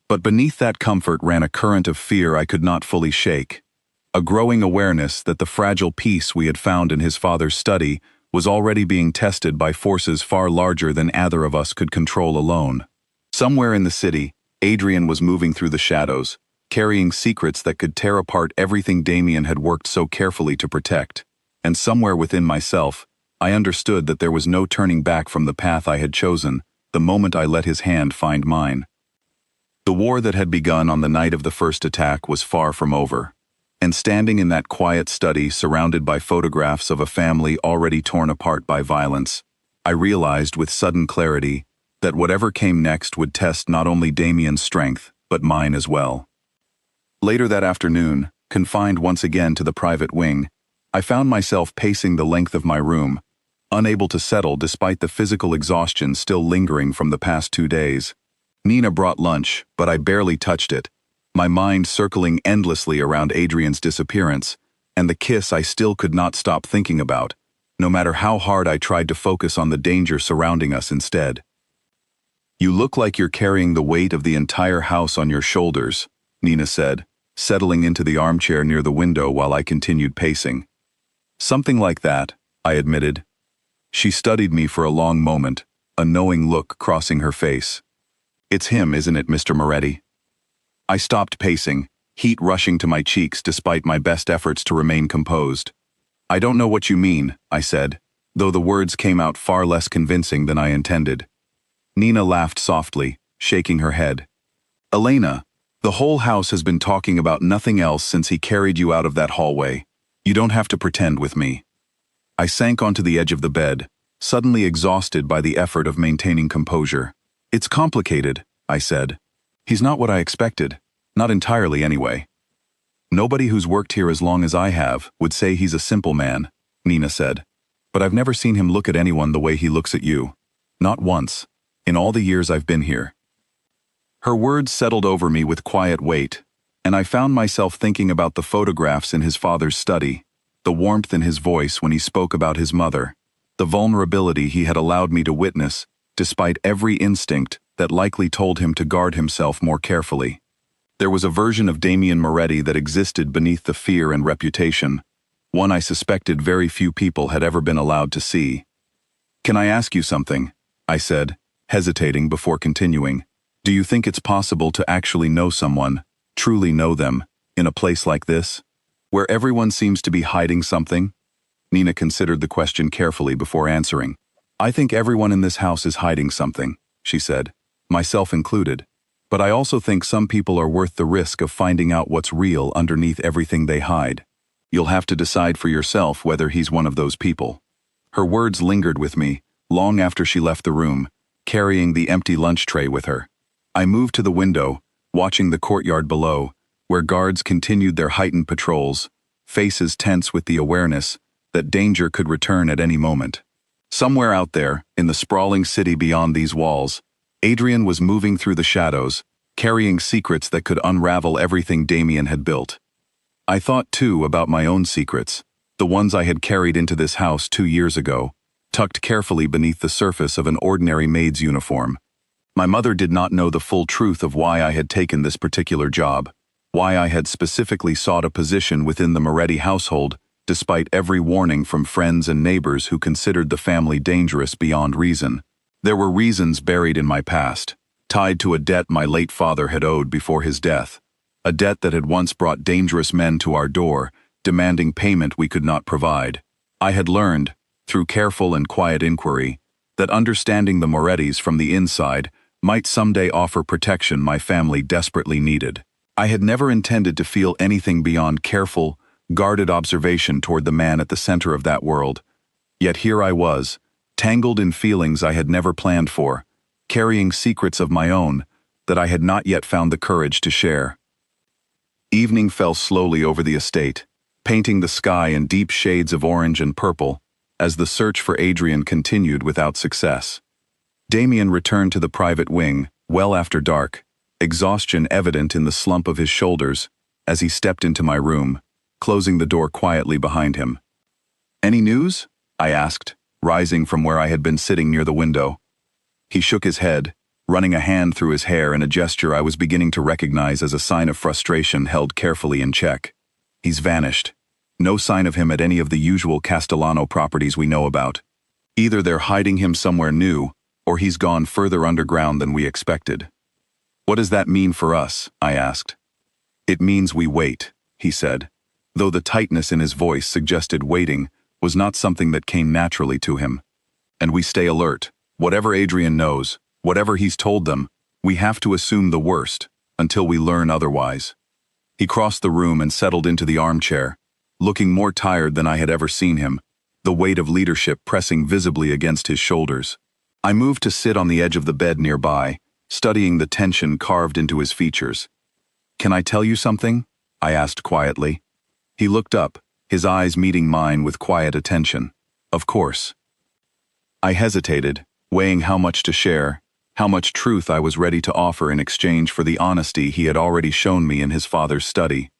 But beneath that comfort ran a current of fear I could not fully shake, a growing awareness that the fragile peace we had found in his father's study was already being tested by forces far larger than either of us could control alone. Somewhere in the city, Adrian was moving through the shadows, carrying secrets that could tear apart everything Damien had worked so carefully to protect. And somewhere within myself, I understood that there was no turning back from the path I had chosen the moment I let his hand find mine. The war that had begun on the night of the first attack was far from over, and standing in that quiet study surrounded by photographs of a family already torn apart by violence, I realized with sudden clarity that whatever came next would test not only Damien's strength, but mine as well. Later that afternoon, confined once again to the private wing, I found myself pacing the length of my room, unable to settle despite the physical exhaustion still lingering from the past 2 days. Nina brought lunch, but I barely touched it, my mind circling endlessly around Adrian's disappearance, and the kiss I still could not stop thinking about, no matter how hard I tried to focus on the danger surrounding us instead. You look like you're carrying the weight of the entire house on your shoulders, Nina said, settling into the armchair near the window while I continued pacing. Something like that, I admitted. She studied me for a long moment, a knowing look crossing her face. It's him, isn't it, Mr. Moretti? I stopped pacing, heat rushing to my cheeks despite my best efforts to remain composed. I don't know what you mean, I said, though the words came out far less convincing than I intended. Nina laughed softly, shaking her head. Elena, the whole house has been talking about nothing else since he carried you out of that hallway. You don't have to pretend with me. I sank onto the edge of the bed, suddenly exhausted by the effort of maintaining composure. It's complicated, I said. He's not what I expected. Not entirely, anyway. Nobody who's worked here as long as I have would say he's a simple man, Nina said. But I've never seen him look at anyone the way he looks at you. Not once, in all the years I've been here. Her words settled over me with quiet weight, and I found myself thinking about the photographs in his father's study, the warmth in his voice when he spoke about his mother, the vulnerability he had allowed me to witness, despite every instinct that likely told him to guard himself more carefully. There was a version of Damien Moretti that existed beneath the fear and reputation, one I suspected very few people had ever been allowed to see. Can I ask you something? I said, hesitating before continuing. Do you think it's possible to actually know someone, truly know them, in a place like this, where everyone seems to be hiding something? Nina considered the question carefully before answering. I think everyone in this house is hiding something, she said, myself included. But I also think some people are worth the risk of finding out what's real underneath everything they hide. You'll have to decide for yourself whether he's one of those people. Her words lingered with me, long after she left the room, carrying the empty lunch tray with her. I moved to the window, watching the courtyard below, where guards continued their heightened patrols, faces tense with the awareness that danger could return at any moment. Somewhere out there, in the sprawling city beyond these walls, Adrian was moving through the shadows, carrying secrets that could unravel everything Damien had built. I thought, too, about my own secrets, the ones I had carried into this house 2 years ago, tucked carefully beneath the surface of an ordinary maid's uniform. My mother did not know the full truth of why I had taken this particular job, why I had specifically sought a position within the Moretti household, despite every warning from friends and neighbors who considered the family dangerous beyond reason. There were reasons buried in my past, tied to a debt my late father had owed before his death, a debt that had once brought dangerous men to our door, demanding payment we could not provide. I had learned, through careful and quiet inquiry, that understanding the Morettis from the inside might someday offer protection my family desperately needed. I had never intended to feel anything beyond careful, guarded observation toward the man at the center of that world. Yet here I was, tangled in feelings I had never planned for, carrying secrets of my own that I had not yet found the courage to share. Evening fell slowly over the estate, painting the sky in deep shades of orange and purple, as the search for Adrian continued without success. Damien returned to the private wing, well after dark, exhaustion evident in the slump of his shoulders, as he stepped into my room, closing the door quietly behind him. "Any news?" I asked, rising from where I had been sitting near the window. He shook his head, running a hand through his hair in a gesture I was beginning to recognize as a sign of frustration held carefully in check. "He's vanished. No sign of him at any of the usual Castellano properties we know about. Either they're hiding him somewhere new, or he's gone further underground than we expected." "What does that mean for us?" I asked. "It means we wait," he said, though the tightness in his voice suggested waiting was not something that came naturally to him. "And we stay alert. Whatever Adrian knows, whatever he's told them, we have to assume the worst, until we learn otherwise." He crossed the room and settled into the armchair, looking more tired than I had ever seen him, the weight of leadership pressing visibly against his shoulders. I moved to sit on the edge of the bed nearby, studying the tension carved into his features. "Can I tell you something?" I asked quietly. He looked up, his eyes meeting mine with quiet attention. "Of course." I hesitated, weighing how much to share, how much truth I was ready to offer in exchange for the honesty he had already shown me in his father's study.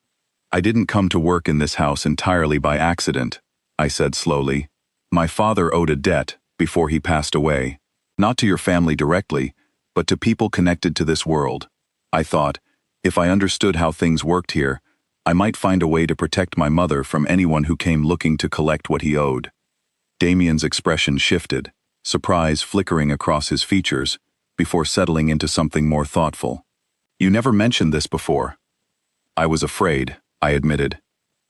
"I didn't come to work in this house entirely by accident," I said slowly. "My father owed a debt before he passed away, not to your family directly, but to people connected to this world. I thought, if I understood how things worked here, I might find a way to protect my mother from anyone who came looking to collect what he owed." Damien's expression shifted, surprise flickering across his features, before settling into something more thoughtful. "You never mentioned this before." "I was afraid," I admitted.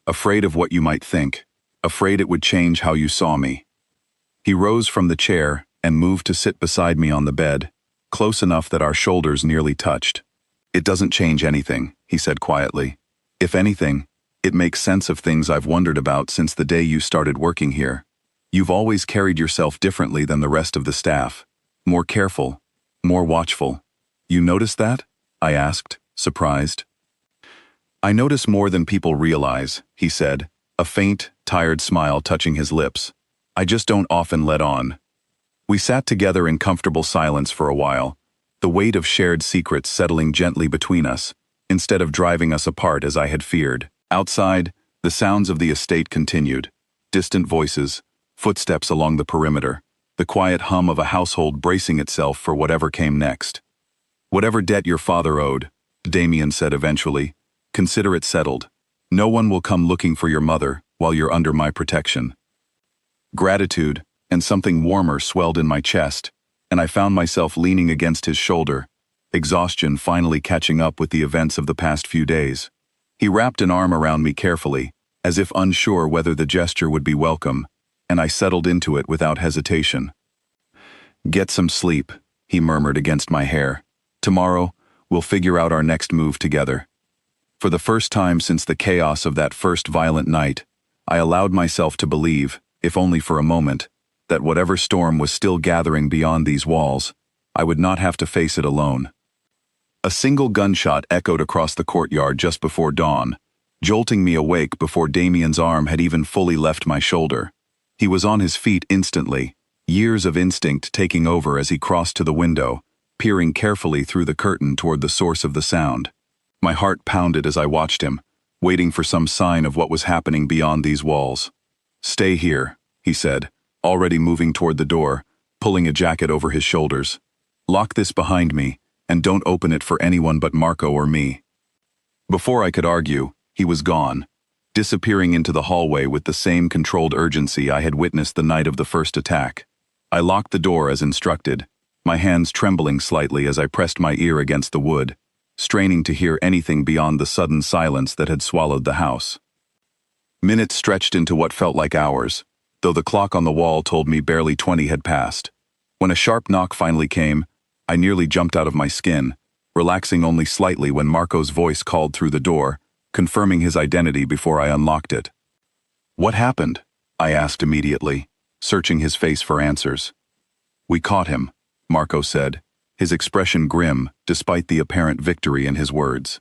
"Afraid of what you might think, afraid it would change how you saw me." He rose from the chair and moved to sit beside me on the bed, close enough that our shoulders nearly touched. "It doesn't change anything," he said quietly. "If anything, it makes sense of things I've wondered about since the day you started working here. You've always carried yourself differently than the rest of the staff, more careful, more watchful. You notice that?" I asked, surprised. "I notice more than people realize," he said, a faint, tired smile touching his lips. "I just don't often let on." We sat together in comfortable silence for a while, the weight of shared secrets settling gently between us, instead of driving us apart as I had feared. Outside, the sounds of the estate continued, distant voices, footsteps along the perimeter, the quiet hum of a household bracing itself for whatever came next. "Whatever debt your father owed," Damien said eventually, "consider it settled. No one will come looking for your mother while you're under my protection." Gratitude and something warmer swelled in my chest, and I found myself leaning against his shoulder, exhaustion finally catching up with the events of the past few days. He wrapped an arm around me carefully, as if unsure whether the gesture would be welcome, and I settled into it without hesitation. "Get some sleep," he murmured against my hair. "Tomorrow, we'll figure out our next move together." For the first time since the chaos of that first violent night, I allowed myself to believe, if only for a moment, that whatever storm was still gathering beyond these walls, I would not have to face it alone. A single gunshot echoed across the courtyard just before dawn, jolting me awake before Damien's arm had even fully left my shoulder. He was on his feet instantly, years of instinct taking over as he crossed to the window, peering carefully through the curtain toward the source of the sound. My heart pounded as I watched him, waiting for some sign of what was happening beyond these walls. "Stay here," he said, already moving toward the door, pulling a jacket over his shoulders. "Lock this behind me, and don't open it for anyone but Marco or me." Before I could argue, he was gone, disappearing into the hallway with the same controlled urgency I had witnessed the night of the first attack. I locked the door as instructed, my hands trembling slightly as I pressed my ear against the wood, straining to hear anything beyond the sudden silence that had swallowed the house. Minutes stretched into what felt like hours, though the clock on the wall told me barely 20 had passed. When a sharp knock finally came, I nearly jumped out of my skin, relaxing only slightly when Marco's voice called through the door, confirming his identity before I unlocked it. "What happened?" I asked immediately, searching his face for answers. "We caught him," Marco said, his expression grim despite the apparent victory in his words.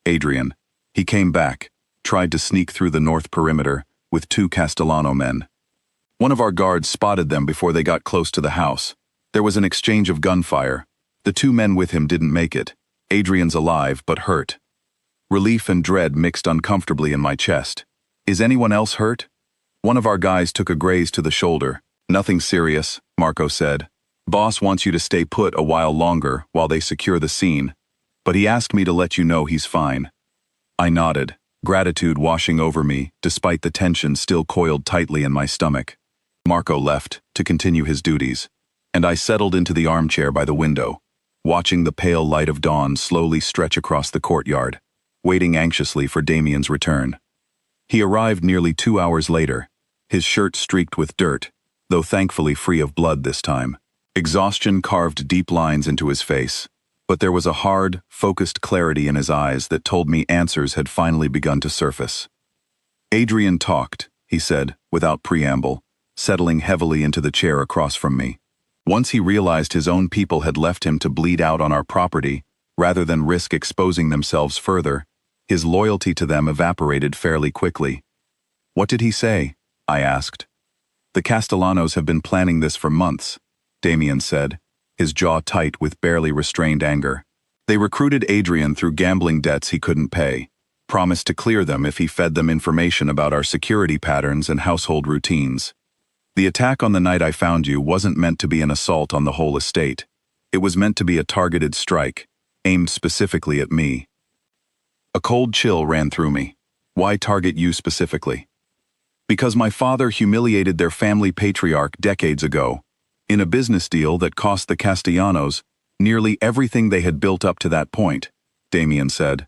"Adrian. He came back, tried to sneak through the north perimeter with 2 Castellano men. One of our guards spotted them before they got close to the house. There was an exchange of gunfire. The 2 men with him didn't make it. Adrian's alive, but hurt." Relief and dread mixed uncomfortably in my chest. "Is anyone else hurt?" "One of our guys took a graze to the shoulder. Nothing serious," Marco said. "Boss wants you to stay put a while longer while they secure the scene, but he asked me to let you know he's fine." I nodded, gratitude washing over me despite the tension still coiled tightly in my stomach. Marco left to continue his duties, and I settled into the armchair by the window, watching the pale light of dawn slowly stretch across the courtyard, waiting anxiously for Damien's return. He arrived nearly 2 hours later, his shirt streaked with dirt, though thankfully free of blood this time. Exhaustion carved deep lines into his face, but there was a hard, focused clarity in his eyes that told me answers had finally begun to surface. "Adrian talked," he said, without preamble, settling heavily into the chair across from me. "Once he realized his own people had left him to bleed out on our property, rather than risk exposing themselves further, his loyalty to them evaporated fairly quickly." "What did he say?" I asked. "The Castellanos have been planning this for months," Damien said, his jaw tight with barely restrained anger. "They recruited Adrian through gambling debts he couldn't pay, promised to clear them if he fed them information about our security patterns and household routines. The attack on the night I found you wasn't meant to be an assault on the whole estate. It was meant to be a targeted strike, aimed specifically at me." A cold chill ran through me. "Why target you specifically?" "Because my father humiliated their family patriarch decades ago, in a business deal that cost the Castellanos nearly everything they had built up to that point," Damien said.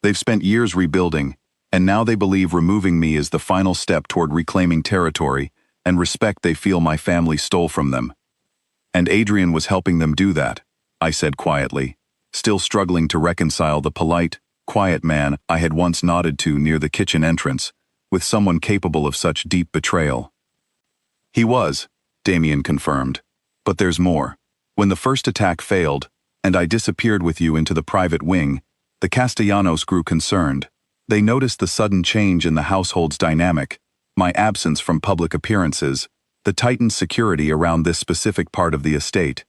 "They've spent years rebuilding, and now they believe removing me is the final step toward reclaiming territory and respect they feel my family stole from them. And Adrian was helping them do that," I said quietly, still struggling to reconcile the polite, quiet man I had once nodded to near the kitchen entrance with someone capable of such deep betrayal. "He was," Damien confirmed. "But there's more. When the first attack failed, and I disappeared with you into the private wing, the Castellanos grew concerned. They noticed the sudden change in the household's dynamic, my absence from public appearances, the tightened security around this specific part of the estate.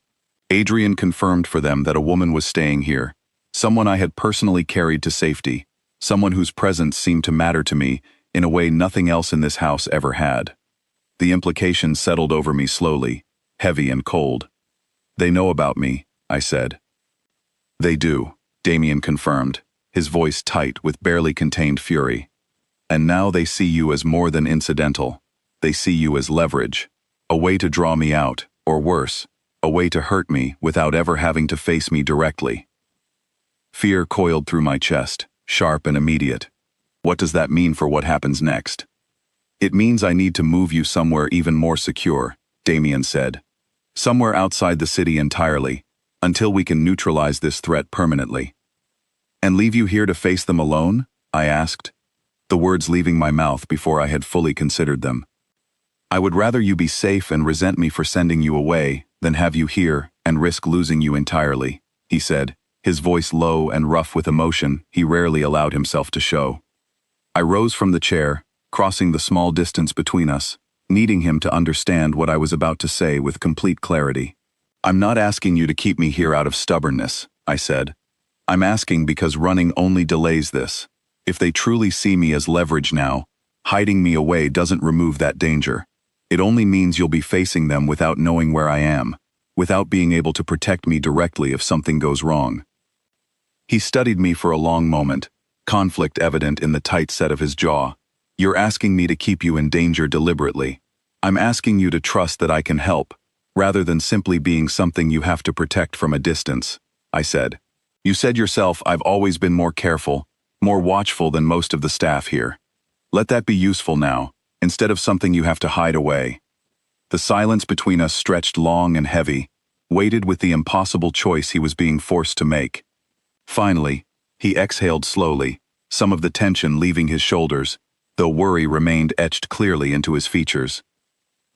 Adrian confirmed for them that a woman was staying here, someone I had personally carried to safety, someone whose presence seemed to matter to me in a way nothing else in this house ever had." The implication settled over me slowly, heavy and cold. "They know about me," I said. "They do," Damien confirmed, his voice tight with barely contained fury. "And now they see you as more than incidental. They see you as leverage, a way to draw me out, or worse, a way to hurt me without ever having to face me directly." Fear coiled through my chest, sharp and immediate. "What does that mean for what happens next?" "It means I need to move you somewhere even more secure," Damien said. "Somewhere outside the city entirely, until we can neutralize this threat permanently." "And leave you here to face them alone?" I asked, the words leaving my mouth before I had fully considered them. "I would rather you be safe and resent me for sending you away than have you here and risk losing you entirely," he said, his voice low and rough with emotion he rarely allowed himself to show. I rose from the chair, crossing the small distance between us, needing him to understand what I was about to say with complete clarity. "I'm not asking you to keep me here out of stubbornness," I said. "I'm asking because running only delays this. If they truly see me as leverage now, hiding me away doesn't remove that danger. It only means you'll be facing them without knowing where I am, without being able to protect me directly if something goes wrong." He studied me for a long moment, conflict evident in the tight set of his jaw. "You're asking me to keep you in danger deliberately. I'm asking you to trust that I can help, rather than simply being something you have to protect from a distance," I said. "You said yourself I've always been more careful, more watchful than most of the staff here. Let that be useful now, instead of something you have to hide away." The silence between us stretched long and heavy, weighted with the impossible choice he was being forced to make. Finally, he exhaled slowly, some of the tension leaving his shoulders, though worry remained etched clearly into his features.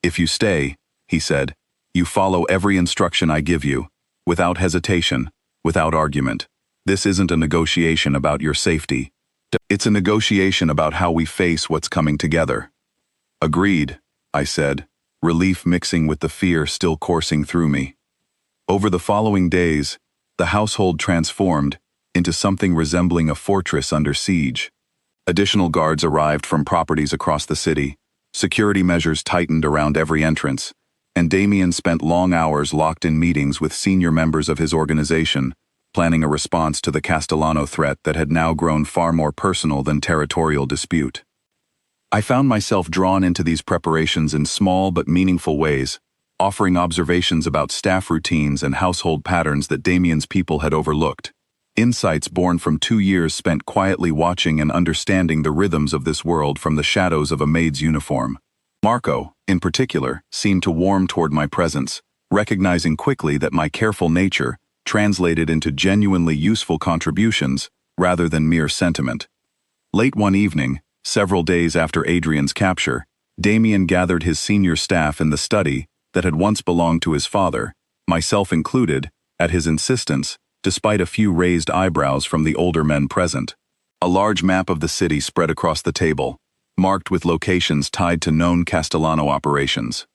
"If you stay," he said, "you follow every instruction I give you, without hesitation, without argument. This isn't a negotiation about your safety. It's a negotiation about how we face what's coming together." "Agreed," I said, relief mixing with the fear still coursing through me. Over the following days, the household transformed into something resembling a fortress under siege. Additional guards arrived from properties across the city, security measures tightened around every entrance, and Damien spent long hours locked in meetings with senior members of his organization, planning a response to the Castellano threat that had now grown far more personal than territorial dispute. I found myself drawn into these preparations in small but meaningful ways, offering observations about staff routines and household patterns that Damien's people had overlooked. Insights born from 2 years spent quietly watching and understanding the rhythms of this world from the shadows of a maid's uniform. Marco, in particular, seemed to warm toward my presence, recognizing quickly that my careful nature translated into genuinely useful contributions rather than mere sentiment. Late one evening, several days after Adrian's capture, Damien gathered his senior staff in the study that had once belonged to his father, myself included, at his insistence, despite a few raised eyebrows from the older men present. A large map of the city spread across the table, marked with locations tied to known Castellano operations.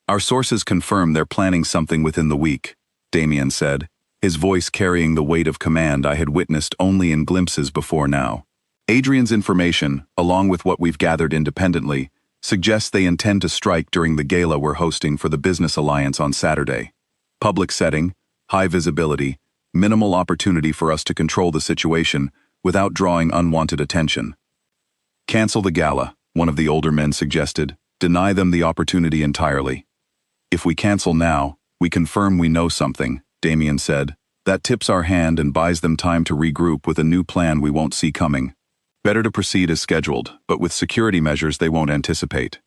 "Our sources confirm they're planning something within the week," Damien said, his voice carrying the weight of command I had witnessed only in glimpses before now. "Adrian's information, along with what we've gathered independently, suggests they intend to strike during the gala we're hosting for the Business Alliance on Saturday. Public setting, high visibility, minimal opportunity for us to control the situation without drawing unwanted attention." "Cancel the gala," one of the older men suggested. "Deny them the opportunity entirely." "If we cancel now, we confirm we know something," Damien said. "That tips our hand and buys them time to regroup with a new plan we won't see coming. Better to proceed as scheduled, but with security measures they won't anticipate."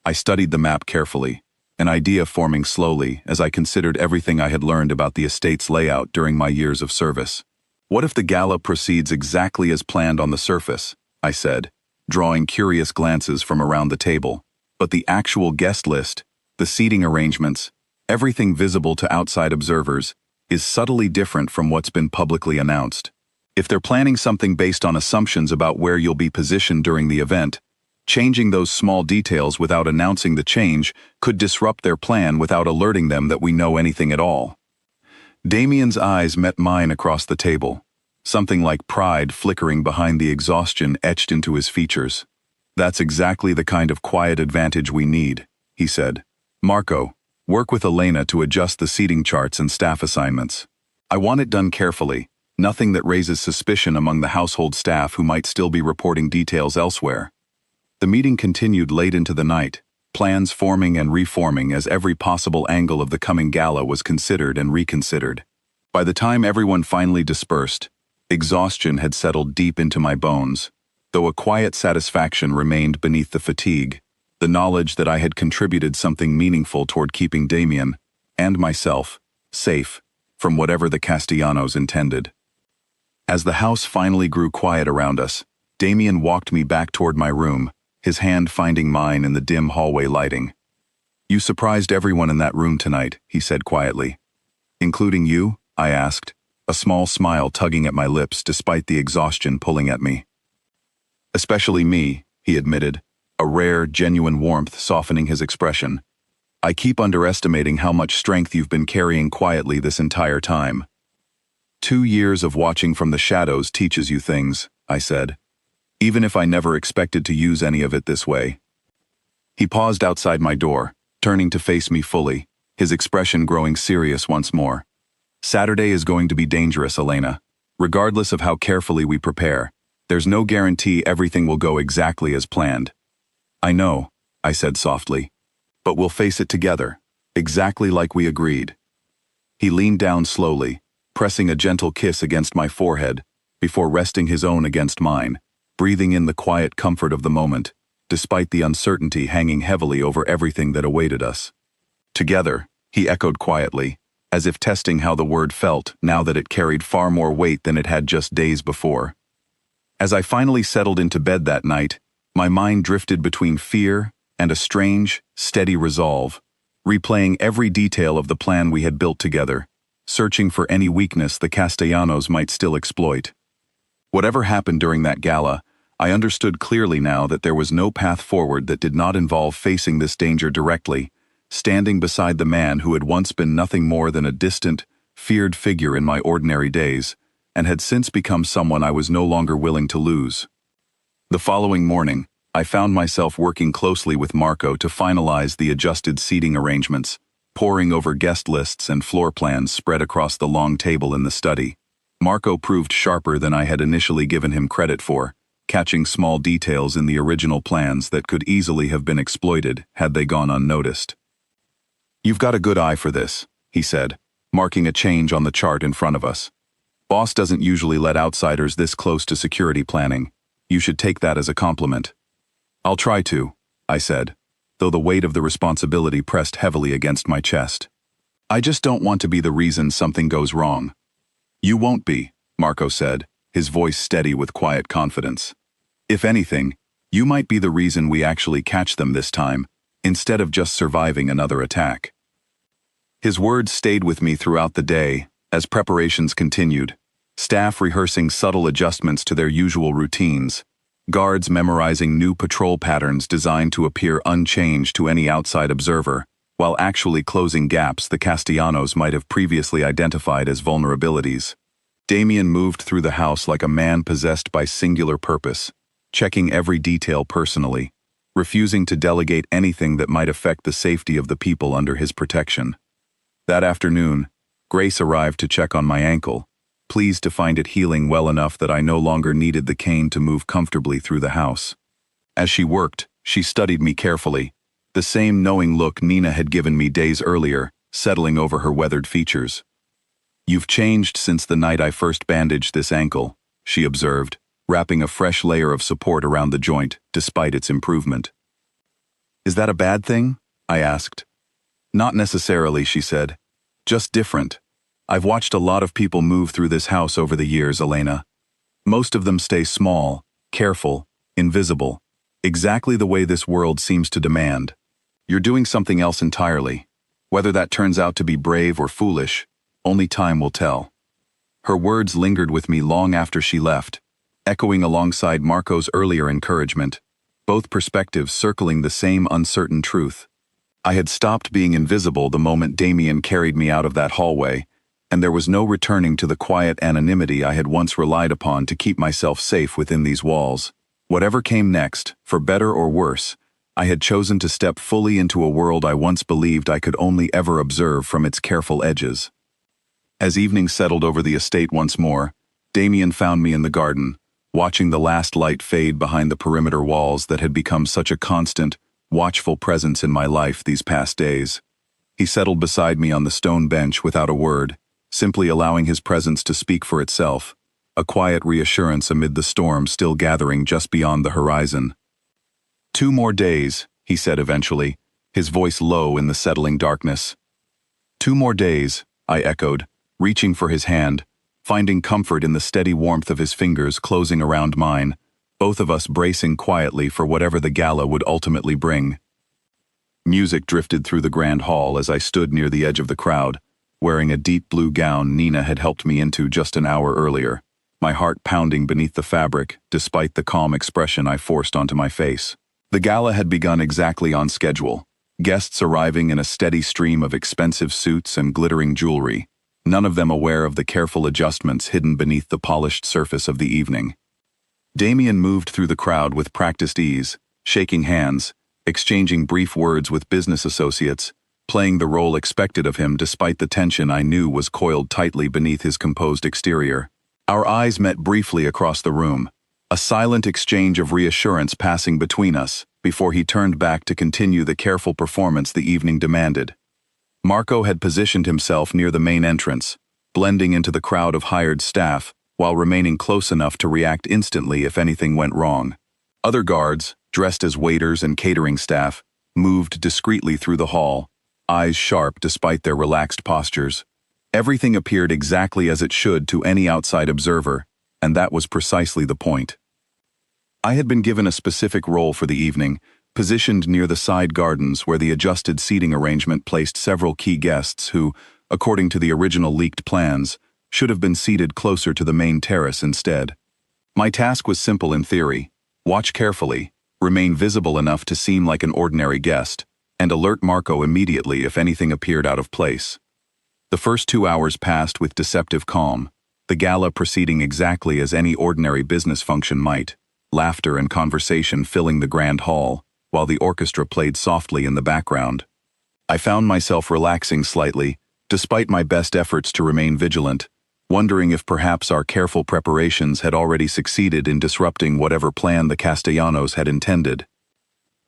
I studied the map carefully, an idea forming slowly as I considered everything I had learned about the estate's layout during my years of service. "What if the gala proceeds exactly as planned on the surface?" I said, drawing curious glances from around the table. "But the actual guest list, the seating arrangements, everything visible to outside observers, is subtly different from what's been publicly announced. If they're planning something based on assumptions about where you'll be positioned during the event, changing those small details without announcing the change could disrupt their plan without alerting them that we know anything at all." Damien's eyes met mine across the table, something like pride flickering behind the exhaustion etched into his features. "That's exactly the kind of quiet advantage we need," he said. "Marco, work with Elena to adjust the seating charts and staff assignments. I want it done carefully, nothing that raises suspicion among the household staff who might still be reporting details elsewhere." The meeting continued late into the night, plans forming and reforming as every possible angle of the coming gala was considered and reconsidered. By the time everyone finally dispersed, exhaustion had settled deep into my bones, though a quiet satisfaction remained beneath the fatigue, the knowledge that I had contributed something meaningful toward keeping Damien, and myself, safe from whatever the Castellanos intended. As the house finally grew quiet around us, Damien walked me back toward my room, his hand finding mine in the dim hallway lighting. "You surprised everyone in that room tonight," he said quietly. "Including you?" I asked, a small smile tugging at my lips despite the exhaustion pulling at me. Especially me, he admitted, a rare, genuine warmth softening his expression. I keep underestimating how much strength you've been carrying quietly this entire time. 2 years of watching from the shadows teaches you things, I said, even if I never expected to use any of it this way. He paused outside my door, turning to face me fully, his expression growing serious once more. Saturday is going to be dangerous, Elena. Regardless of how carefully we prepare, there's no guarantee everything will go exactly as planned. I know, I said softly, but we'll face it together, exactly like we agreed. He leaned down slowly, pressing a gentle kiss against my forehead, before resting his own against mine, breathing in the quiet comfort of the moment, despite the uncertainty hanging heavily over everything that awaited us. Together, he echoed quietly, as if testing how the word felt now that it carried far more weight than it had just days before. As I finally settled into bed that night, my mind drifted between fear and a strange, steady resolve, replaying every detail of the plan we had built together, searching for any weakness the Castellanos might still exploit. Whatever happened during that gala, I understood clearly now that there was no path forward that did not involve facing this danger directly, standing beside the man who had once been nothing more than a distant, feared figure in my ordinary days, and had since become someone I was no longer willing to lose. The following morning, I found myself working closely with Marco to finalize the adjusted seating arrangements, poring over guest lists and floor plans spread across the long table in the study. Marco proved sharper than I had initially given him credit for, catching small details in the original plans that could easily have been exploited had they gone unnoticed. "You've got a good eye for this," he said, marking a change on the chart in front of us. "Boss doesn't usually let outsiders this close to security planning. You should take that as a compliment." "I'll try to," I said, though the weight of the responsibility pressed heavily against my chest. "I just don't want to be the reason something goes wrong." "You won't be," Marco said, his voice steady with quiet confidence. "If anything, you might be the reason we actually catch them this time, instead of just surviving another attack." His words stayed with me throughout the day, as preparations continued, staff rehearsing subtle adjustments to their usual routines, guards memorizing new patrol patterns designed to appear unchanged to any outside observer, while actually closing gaps the Castellanos might have previously identified as vulnerabilities. Damien moved through the house like a man possessed by singular purpose, checking every detail personally, refusing to delegate anything that might affect the safety of the people under his protection. That afternoon, Grace arrived to check on my ankle, pleased to find it healing well enough that I no longer needed the cane to move comfortably through the house. As she worked, she studied me carefully, the same knowing look Nina had given me days earlier, settling over her weathered features. "You've changed since the night I first bandaged this ankle," she observed, wrapping a fresh layer of support around the joint, despite its improvement. "Is that a bad thing?" I asked. "Not necessarily," she said. "Just different. I've watched a lot of people move through this house over the years, Elena. Most of them stay small, careful, invisible, exactly the way this world seems to demand. You're doing something else entirely. Whether that turns out to be brave or foolish, only time will tell." Her words lingered with me long after she left, echoing alongside Marco's earlier encouragement, both perspectives circling the same uncertain truth. I had stopped being invisible the moment Damien carried me out of that hallway, and there was no returning to the quiet anonymity I had once relied upon to keep myself safe within these walls. Whatever came next, for better or worse, I had chosen to step fully into a world I once believed I could only ever observe from its careful edges. As evening settled over the estate once more, Damien found me in the garden, watching the last light fade behind the perimeter walls that had become such a constant, watchful presence in my life these past days. He settled beside me on the stone bench without a word, simply allowing his presence to speak for itself, a quiet reassurance amid the storm still gathering just beyond the horizon. "2 more days," he said eventually, his voice low in the settling darkness. "2 more days," I echoed, reaching for his hand, finding comfort in the steady warmth of his fingers closing around mine, both of us bracing quietly for whatever the gala would ultimately bring. Music drifted through the grand hall as I stood near the edge of the crowd, wearing a deep blue gown Nina had helped me into just an hour earlier, my heart pounding beneath the fabric, despite the calm expression I forced onto my face. The gala had begun exactly on schedule, guests arriving in a steady stream of expensive suits and glittering jewelry, none of them aware of the careful adjustments hidden beneath the polished surface of the evening. Damien moved through the crowd with practiced ease, shaking hands, exchanging brief words with business associates, playing the role expected of him despite the tension I knew was coiled tightly beneath his composed exterior. Our eyes met briefly across the room, a silent exchange of reassurance passing between us before he turned back to continue the careful performance the evening demanded. Marco had positioned himself near the main entrance, blending into the crowd of hired staff while remaining close enough to react instantly if anything went wrong. Other guards, dressed as waiters and catering staff, moved discreetly through the hall, eyes sharp despite their relaxed postures. Everything appeared exactly as it should to any outside observer, and that was precisely the point. I had been given a specific role for the evening, positioned near the side gardens where the adjusted seating arrangement placed several key guests who, according to the original leaked plans, should have been seated closer to the main terrace instead. My task was simple in theory: watch carefully, remain visible enough to seem like an ordinary guest, and alert Marco immediately if anything appeared out of place. The first 2 hours passed with deceptive calm, the gala proceeding exactly as any ordinary business function might, laughter and conversation filling the grand hall, while the orchestra played softly in the background. I found myself relaxing slightly, despite my best efforts to remain vigilant, wondering if perhaps our careful preparations had already succeeded in disrupting whatever plan the Castellanos had intended.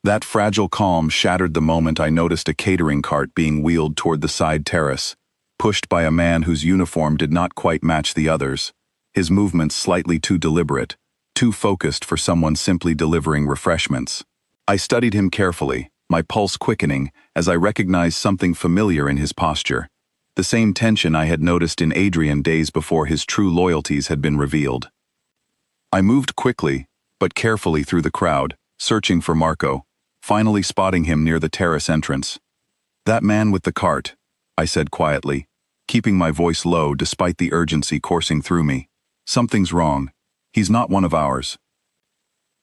That fragile calm shattered the moment I noticed a catering cart being wheeled toward the side terrace, pushed by a man whose uniform did not quite match the others, his movements slightly too deliberate, too focused for someone simply delivering refreshments. I studied him carefully, my pulse quickening as I recognized something familiar in his posture, the same tension I had noticed in Adrian days before his true loyalties had been revealed. I moved quickly, but carefully through the crowd, searching for Marco, finally spotting him near the terrace entrance. "That man with the cart," I said quietly, keeping my voice low despite the urgency coursing through me. "Something's wrong. He's not one of ours."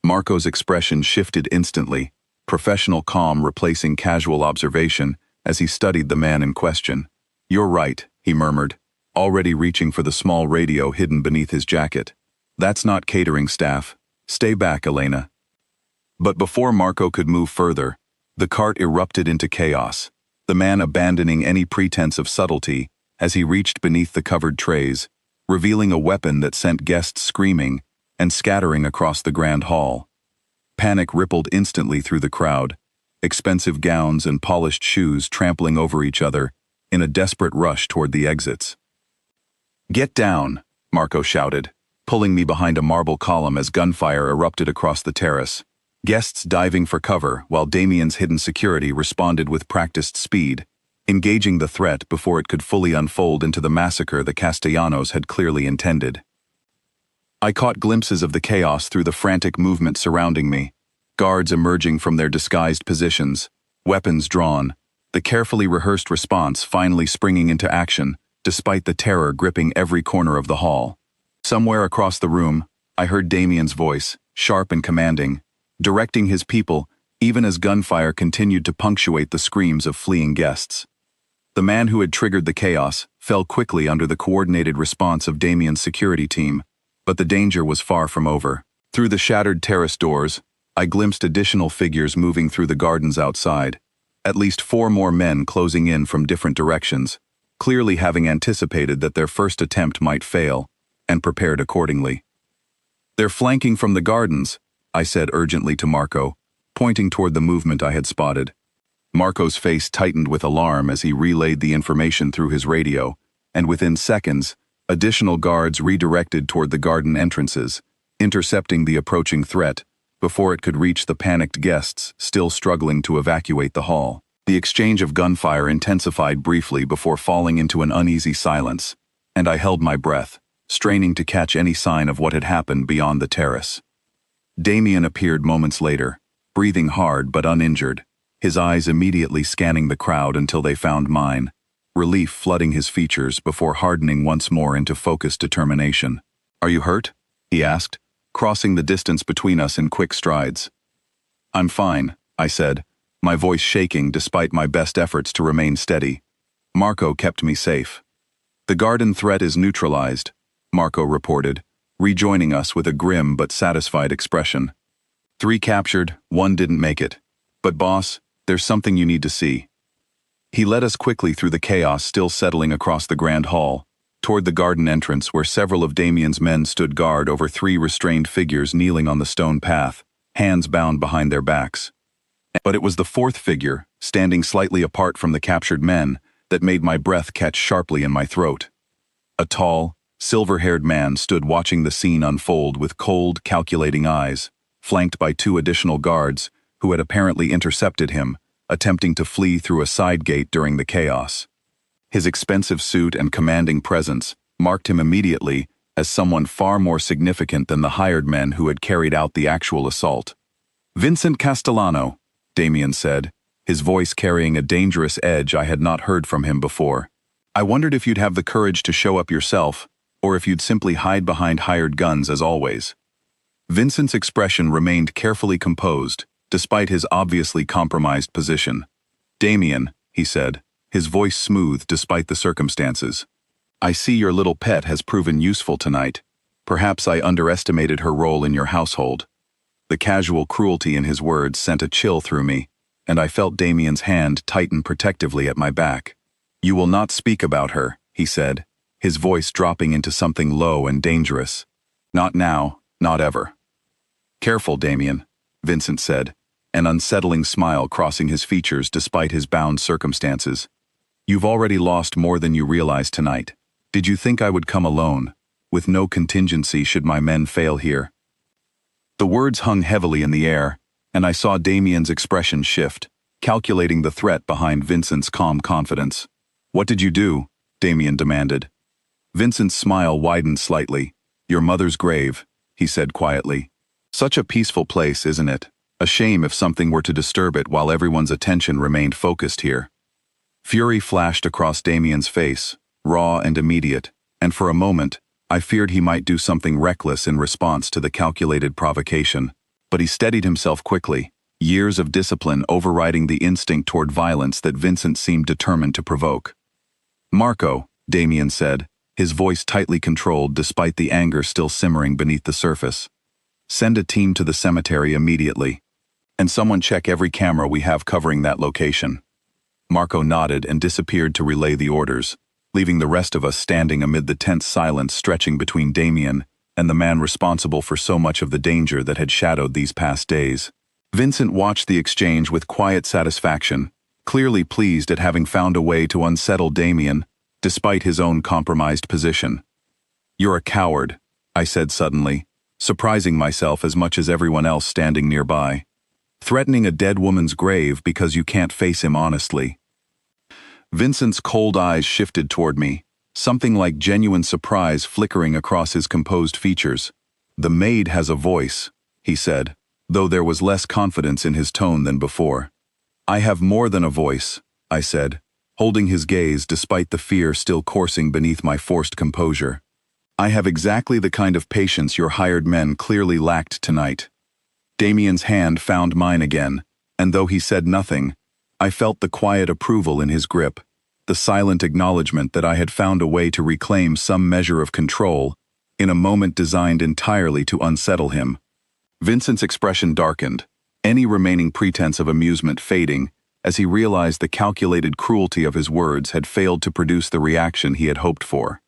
Marco's expression shifted instantly, professional calm replacing casual observation as he studied the man in question. "You're right," he murmured, already reaching for the small radio hidden beneath his jacket. "That's not catering staff. Stay back, Elena." But before Marco could move further, the cart erupted into chaos, the man abandoning any pretense of subtlety as he reached beneath the covered trays, revealing a weapon that sent guests screaming and scattering across the grand hall. Panic rippled instantly through the crowd, expensive gowns and polished shoes trampling over each other in a desperate rush toward the exits. "Get down," Marco shouted, pulling me behind a marble column as gunfire erupted across the terrace, guests diving for cover while Damien's hidden security responded with practiced speed, engaging the threat before it could fully unfold into the massacre the Castellanos had clearly intended. I caught glimpses of the chaos through the frantic movement surrounding me, guards emerging from their disguised positions, weapons drawn, the carefully rehearsed response finally springing into action, despite the terror gripping every corner of the hall. Somewhere across the room, I heard Damien's voice, sharp and commanding, directing his people even as gunfire continued to punctuate the screams of fleeing guests. The man who had triggered the chaos fell quickly under the coordinated response of Damien's security team, but the danger was far from over. Through the shattered terrace doors, I glimpsed additional figures moving through the gardens outside, at least 4 more men closing in from different directions, clearly having anticipated that their first attempt might fail, and prepared accordingly. "They're flanking from the gardens," I said urgently to Marco, pointing toward the movement I had spotted. Marco's face tightened with alarm as he relayed the information through his radio, and within seconds, additional guards redirected toward the garden entrances, intercepting the approaching threat before it could reach the panicked guests still struggling to evacuate the hall. The exchange of gunfire intensified briefly before falling into an uneasy silence, and I held my breath, straining to catch any sign of what had happened beyond the terrace. Damien appeared moments later, breathing hard but uninjured, his eyes immediately scanning the crowd until they found mine. relief flooding his features before hardening once more into focused determination. "Are you hurt?" he asked, crossing the distance between us in quick strides. "I'm fine," I said, my voice shaking despite my best efforts to remain steady. "Marco kept me safe." "The garden threat is neutralized," Marco reported, rejoining us with a grim but satisfied expression. "3 captured, 1 didn't make it. But boss, there's something you need to see." He led us quickly through the chaos still settling across the grand hall, toward the garden entrance where several of Damien's men stood guard over 3 restrained figures kneeling on the stone path, hands bound behind their backs. But it was the 4th figure, standing slightly apart from the captured men, that made my breath catch sharply in my throat. A tall, silver-haired man stood watching the scene unfold with cold, calculating eyes, flanked by 2 additional guards who had apparently intercepted him, attempting to flee through a side gate during the chaos. His expensive suit and commanding presence marked him immediately as someone far more significant than the hired men who had carried out the actual assault. "Vincent Castellano," Damien said, his voice carrying a dangerous edge I had not heard from him before. "I wondered if you'd have the courage to show up yourself, or if you'd simply hide behind hired guns as always." Vincent's expression remained carefully composed, despite his obviously compromised position. "Damien," he said, his voice smooth despite the circumstances. "I see your little pet has proven useful tonight. Perhaps I underestimated her role in your household." The casual cruelty in his words sent a chill through me, and I felt Damien's hand tighten protectively at my back. "You will not speak about her," he said, his voice dropping into something low and dangerous. "Not now, not ever." "Careful, Damien," Vincent said, an unsettling smile crossing his features despite his bound circumstances. "You've already lost more than you realize tonight. Did you think I would come alone, with no contingency should my men fail here?" The words hung heavily in the air, and I saw Damien's expression shift, calculating the threat behind Vincent's calm confidence. "What did you do?" Damien demanded. Vincent's smile widened slightly. "Your mother's grave," he said quietly. "Such a peaceful place, isn't it? A shame if something were to disturb it while everyone's attention remained focused here." Fury flashed across Damien's face, raw and immediate, and for a moment, I feared he might do something reckless in response to the calculated provocation. But he steadied himself quickly, years of discipline overriding the instinct toward violence that Vincent seemed determined to provoke. "Marco," Damien said, his voice tightly controlled despite the anger still simmering beneath the surface. "Send a team to the cemetery immediately. And someone check every camera we have covering that location." Marco nodded and disappeared to relay the orders, leaving the rest of us standing amid the tense silence stretching between Damien and the man responsible for so much of the danger that had shadowed these past days. Vincent watched the exchange with quiet satisfaction, clearly pleased at having found a way to unsettle Damien, despite his own compromised position. "You're a coward," I said suddenly, surprising myself as much as everyone else standing nearby. "Threatening a dead woman's grave because you can't face him honestly." Vincent's cold eyes shifted toward me, something like genuine surprise flickering across his composed features. "The maid has a voice," he said, though there was less confidence in his tone than before. "I have more than a voice," I said, holding his gaze despite the fear still coursing beneath my forced composure. "I have exactly the kind of patience your hired men clearly lacked tonight." Damien's hand found mine again, and though he said nothing, I felt the quiet approval in his grip, the silent acknowledgement that I had found a way to reclaim some measure of control in a moment designed entirely to unsettle him. Vincent's expression darkened, any remaining pretense of amusement fading, as he realized the calculated cruelty of his words had failed to produce the reaction he had hoped for.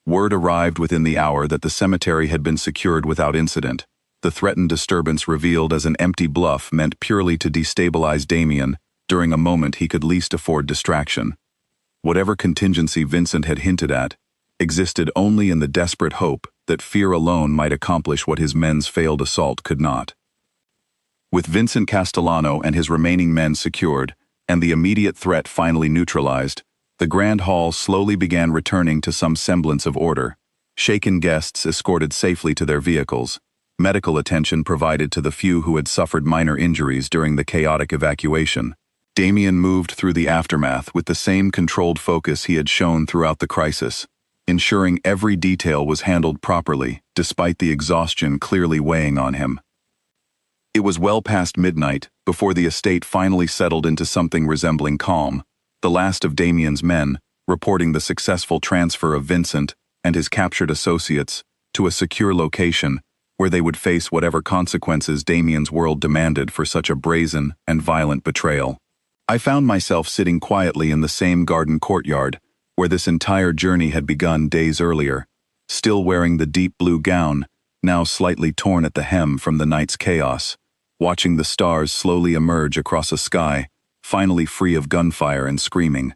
Word arrived within the hour that the cemetery had been secured without incident, the threatened disturbance revealed as an empty bluff meant purely to destabilize Damien during a moment he could least afford distraction. Whatever contingency Vincent had hinted at existed only in the desperate hope that fear alone might accomplish what his men's failed assault could not. With Vincent Castellano and his remaining men secured, and the immediate threat finally neutralized, the Grand Hall slowly began returning to some semblance of order. Shaken guests escorted safely to their vehicles, medical attention provided to the few who had suffered minor injuries during the chaotic evacuation. Damien moved through the aftermath with the same controlled focus he had shown throughout the crisis, ensuring every detail was handled properly, despite the exhaustion clearly weighing on him. It was well past midnight before the estate finally settled into something resembling calm, the last of Damien's men reporting the successful transfer of Vincent and his captured associates to a secure location where they would face whatever consequences Damien's world demanded for such a brazen and violent betrayal. I found myself sitting quietly in the same garden courtyard where this entire journey had begun days earlier, still wearing the deep blue gown, now slightly torn at the hem from the night's chaos, watching the stars slowly emerge across a sky, finally free of gunfire and screaming.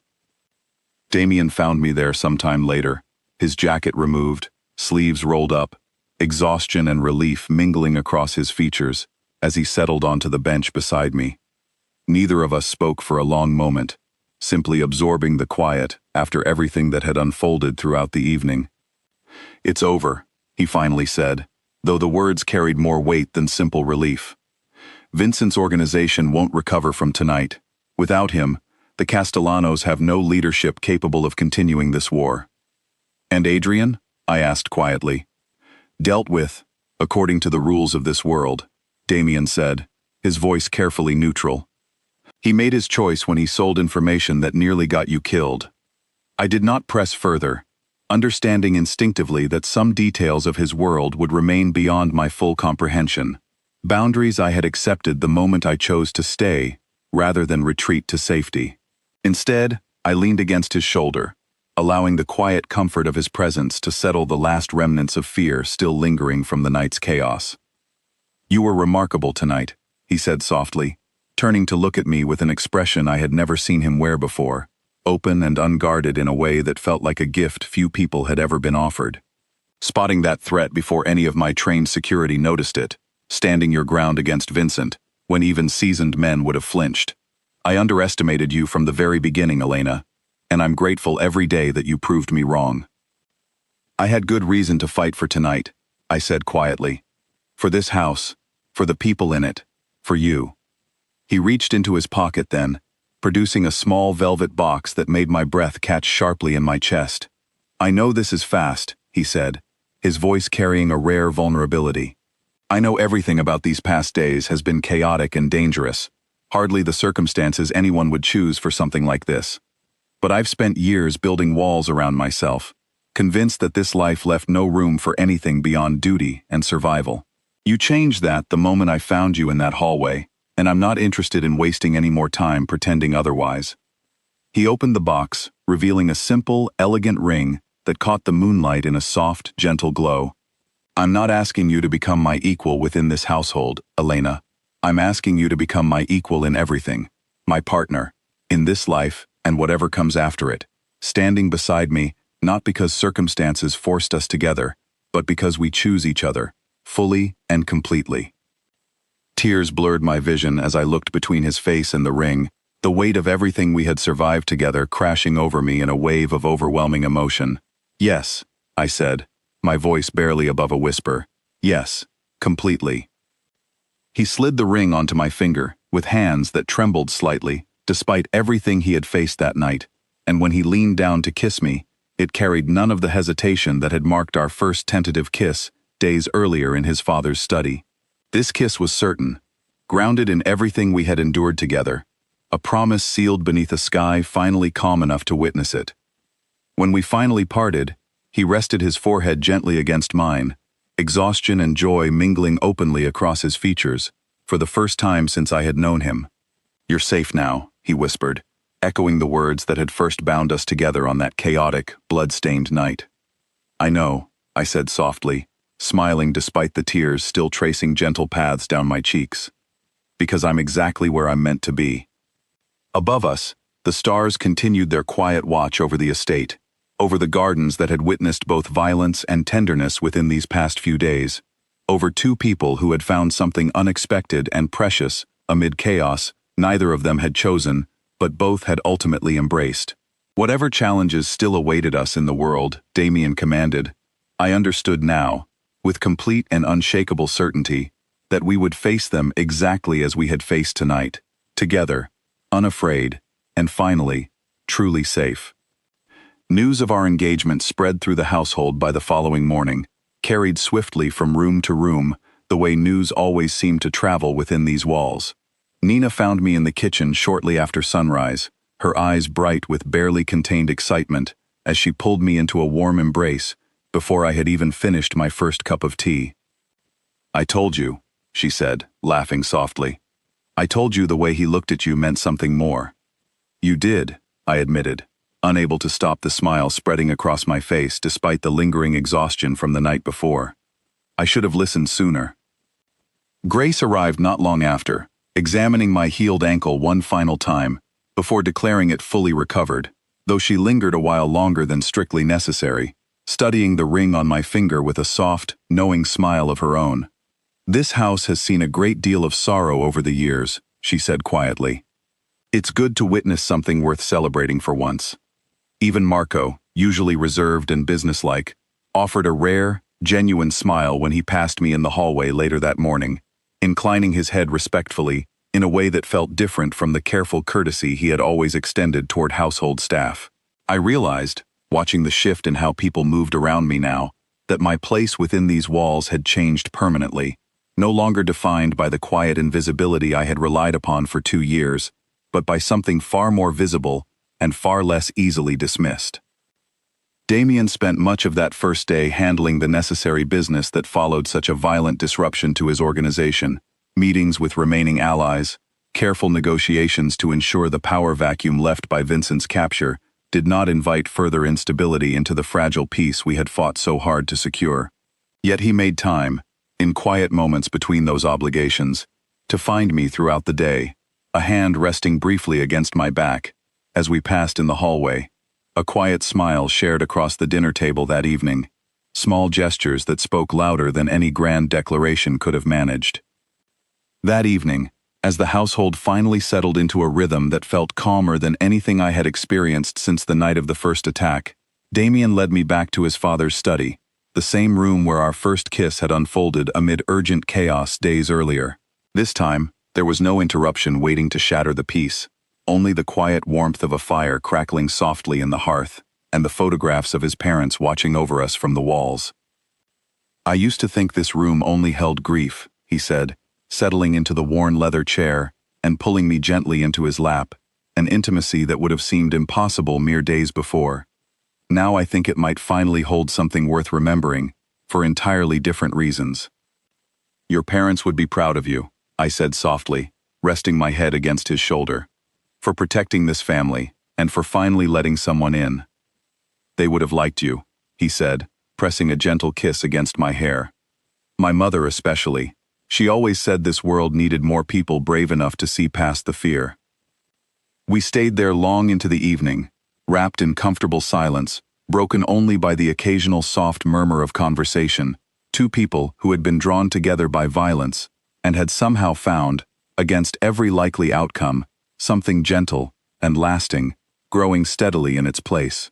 Damien found me there sometime later, his jacket removed, sleeves rolled up, exhaustion and relief mingling across his features as he settled onto the bench beside me. Neither of us spoke for a long moment, simply absorbing the quiet after everything that had unfolded throughout the evening. "It's over," he finally said, though the words carried more weight than simple relief. "Vincent's organization won't recover from tonight. Without him, the Castellanos have no leadership capable of continuing this war." "And Adrian?" I asked quietly. "Dealt with, according to the rules of this world," Damien said, his voice carefully neutral. "He made his choice when he sold information that nearly got you killed." I did not press further, understanding instinctively that some details of his world would remain beyond my full comprehension, boundaries I had accepted the moment I chose to stay, rather than retreat to safety. Instead, I leaned against his shoulder, allowing the quiet comfort of his presence to settle the last remnants of fear still lingering from the night's chaos. "You were remarkable tonight," he said softly, turning to look at me with an expression I had never seen him wear before, open and unguarded in a way that felt like a gift few people had ever been offered. "Spotting that threat before any of my trained security noticed it, standing your ground against Vincent, when even seasoned men would have flinched. I underestimated you from the very beginning, Elena, and I'm grateful every day that you proved me wrong." "I had good reason to fight for tonight," I said quietly. "For this house, for the people in it, for you." He reached into his pocket then, producing a small velvet box that made my breath catch sharply in my chest. "I know this is fast," he said, his voice carrying a rare vulnerability. "I know everything about these past days has been chaotic and dangerous, hardly the circumstances anyone would choose for something like this. But I've spent years building walls around myself, convinced that this life left no room for anything beyond duty and survival. You changed that the moment I found you in that hallway, and I'm not interested in wasting any more time pretending otherwise." He opened the box, revealing a simple, elegant ring that caught the moonlight in a soft, gentle glow. "I'm not asking you to become my equal within this household, Elena. I'm asking you to become my equal in everything, my partner, in this life and whatever comes after it, standing beside me, not because circumstances forced us together, but because we choose each other, fully and completely." Tears blurred my vision as I looked between his face and the ring, the weight of everything we had survived together crashing over me in a wave of overwhelming emotion. "Yes," I said, my voice barely above a whisper. "Yes, completely." He slid the ring onto my finger, with hands that trembled slightly, despite everything he had faced that night, and when he leaned down to kiss me, it carried none of the hesitation that had marked our first tentative kiss days earlier in his father's study. This kiss was certain, grounded in everything we had endured together, a promise sealed beneath a sky finally calm enough to witness it. When we finally parted, he rested his forehead gently against mine, exhaustion and joy mingling openly across his features, for the first time since I had known him. "You're safe now," he whispered, echoing the words that had first bound us together on that chaotic, blood-stained night. "I know," I said softly, smiling despite the tears still tracing gentle paths down my cheeks. "Because I'm exactly where I'm meant to be." Above us, the stars continued their quiet watch over the estate, over the gardens that had witnessed both violence and tenderness within these past few days, over two people who had found something unexpected and precious amid chaos neither of them had chosen, but both had ultimately embraced. Whatever challenges still awaited us in the world, Damien commanded, I understood now, with complete and unshakable certainty, that we would face them exactly as we had faced tonight, together, unafraid, and finally, truly safe. News of our engagement spread through the household by the following morning, carried swiftly from room to room, the way news always seemed to travel within these walls. Nina found me in the kitchen shortly after sunrise, her eyes bright with barely contained excitement, as she pulled me into a warm embrace before I had even finished my first cup of tea. "I told you," she said, laughing softly. "I told you the way he looked at you meant something more." "You did," I admitted, unable to stop the smile spreading across my face despite the lingering exhaustion from the night before. "I should have listened sooner." Grace arrived not long after, examining my healed ankle one final time, before declaring it fully recovered, though she lingered a while longer than strictly necessary, studying the ring on my finger with a soft, knowing smile of her own. "This house has seen a great deal of sorrow over the years," she said quietly. "It's good to witness something worth celebrating for once." Even Marco, usually reserved and businesslike, offered a rare, genuine smile when he passed me in the hallway later that morning, inclining his head respectfully in a way that felt different from the careful courtesy he had always extended toward household staff. I realized, watching the shift in how people moved around me now, that my place within these walls had changed permanently, no longer defined by the quiet invisibility I had relied upon for 2 years, but by something far more visible and far less easily dismissed. Damien spent much of that first day handling the necessary business that followed such a violent disruption to his organization, meetings with remaining allies, careful negotiations to ensure the power vacuum left by Vincent's capture did not invite further instability into the fragile peace we had fought so hard to secure. Yet he made time, in quiet moments between those obligations, to find me throughout the day, a hand resting briefly against my back, as we passed in the hallway, a quiet smile shared across the dinner table that evening, small gestures that spoke louder than any grand declaration could have managed. That evening, as the household finally settled into a rhythm that felt calmer than anything I had experienced since the night of the first attack, Damien led me back to his father's study, the same room where our first kiss had unfolded amid urgent chaos days earlier. This time, there was no interruption waiting to shatter the peace, only the quiet warmth of a fire crackling softly in the hearth, and the photographs of his parents watching over us from the walls. "I used to think this room only held grief," he said, settling into the worn leather chair and pulling me gently into his lap, an intimacy that would have seemed impossible mere days before. "Now I think it might finally hold something worth remembering, for entirely different reasons." "Your parents would be proud of you," I said softly, resting my head against his shoulder, "for protecting this family, and for finally letting someone in." "They would have liked you," he said, pressing a gentle kiss against my hair. "My mother especially. She always said this world needed more people brave enough to see past the fear." We stayed there long into the evening, wrapped in comfortable silence, broken only by the occasional soft murmur of conversation, two people who had been drawn together by violence and had somehow found, against every likely outcome, something gentle and lasting, growing steadily in its place.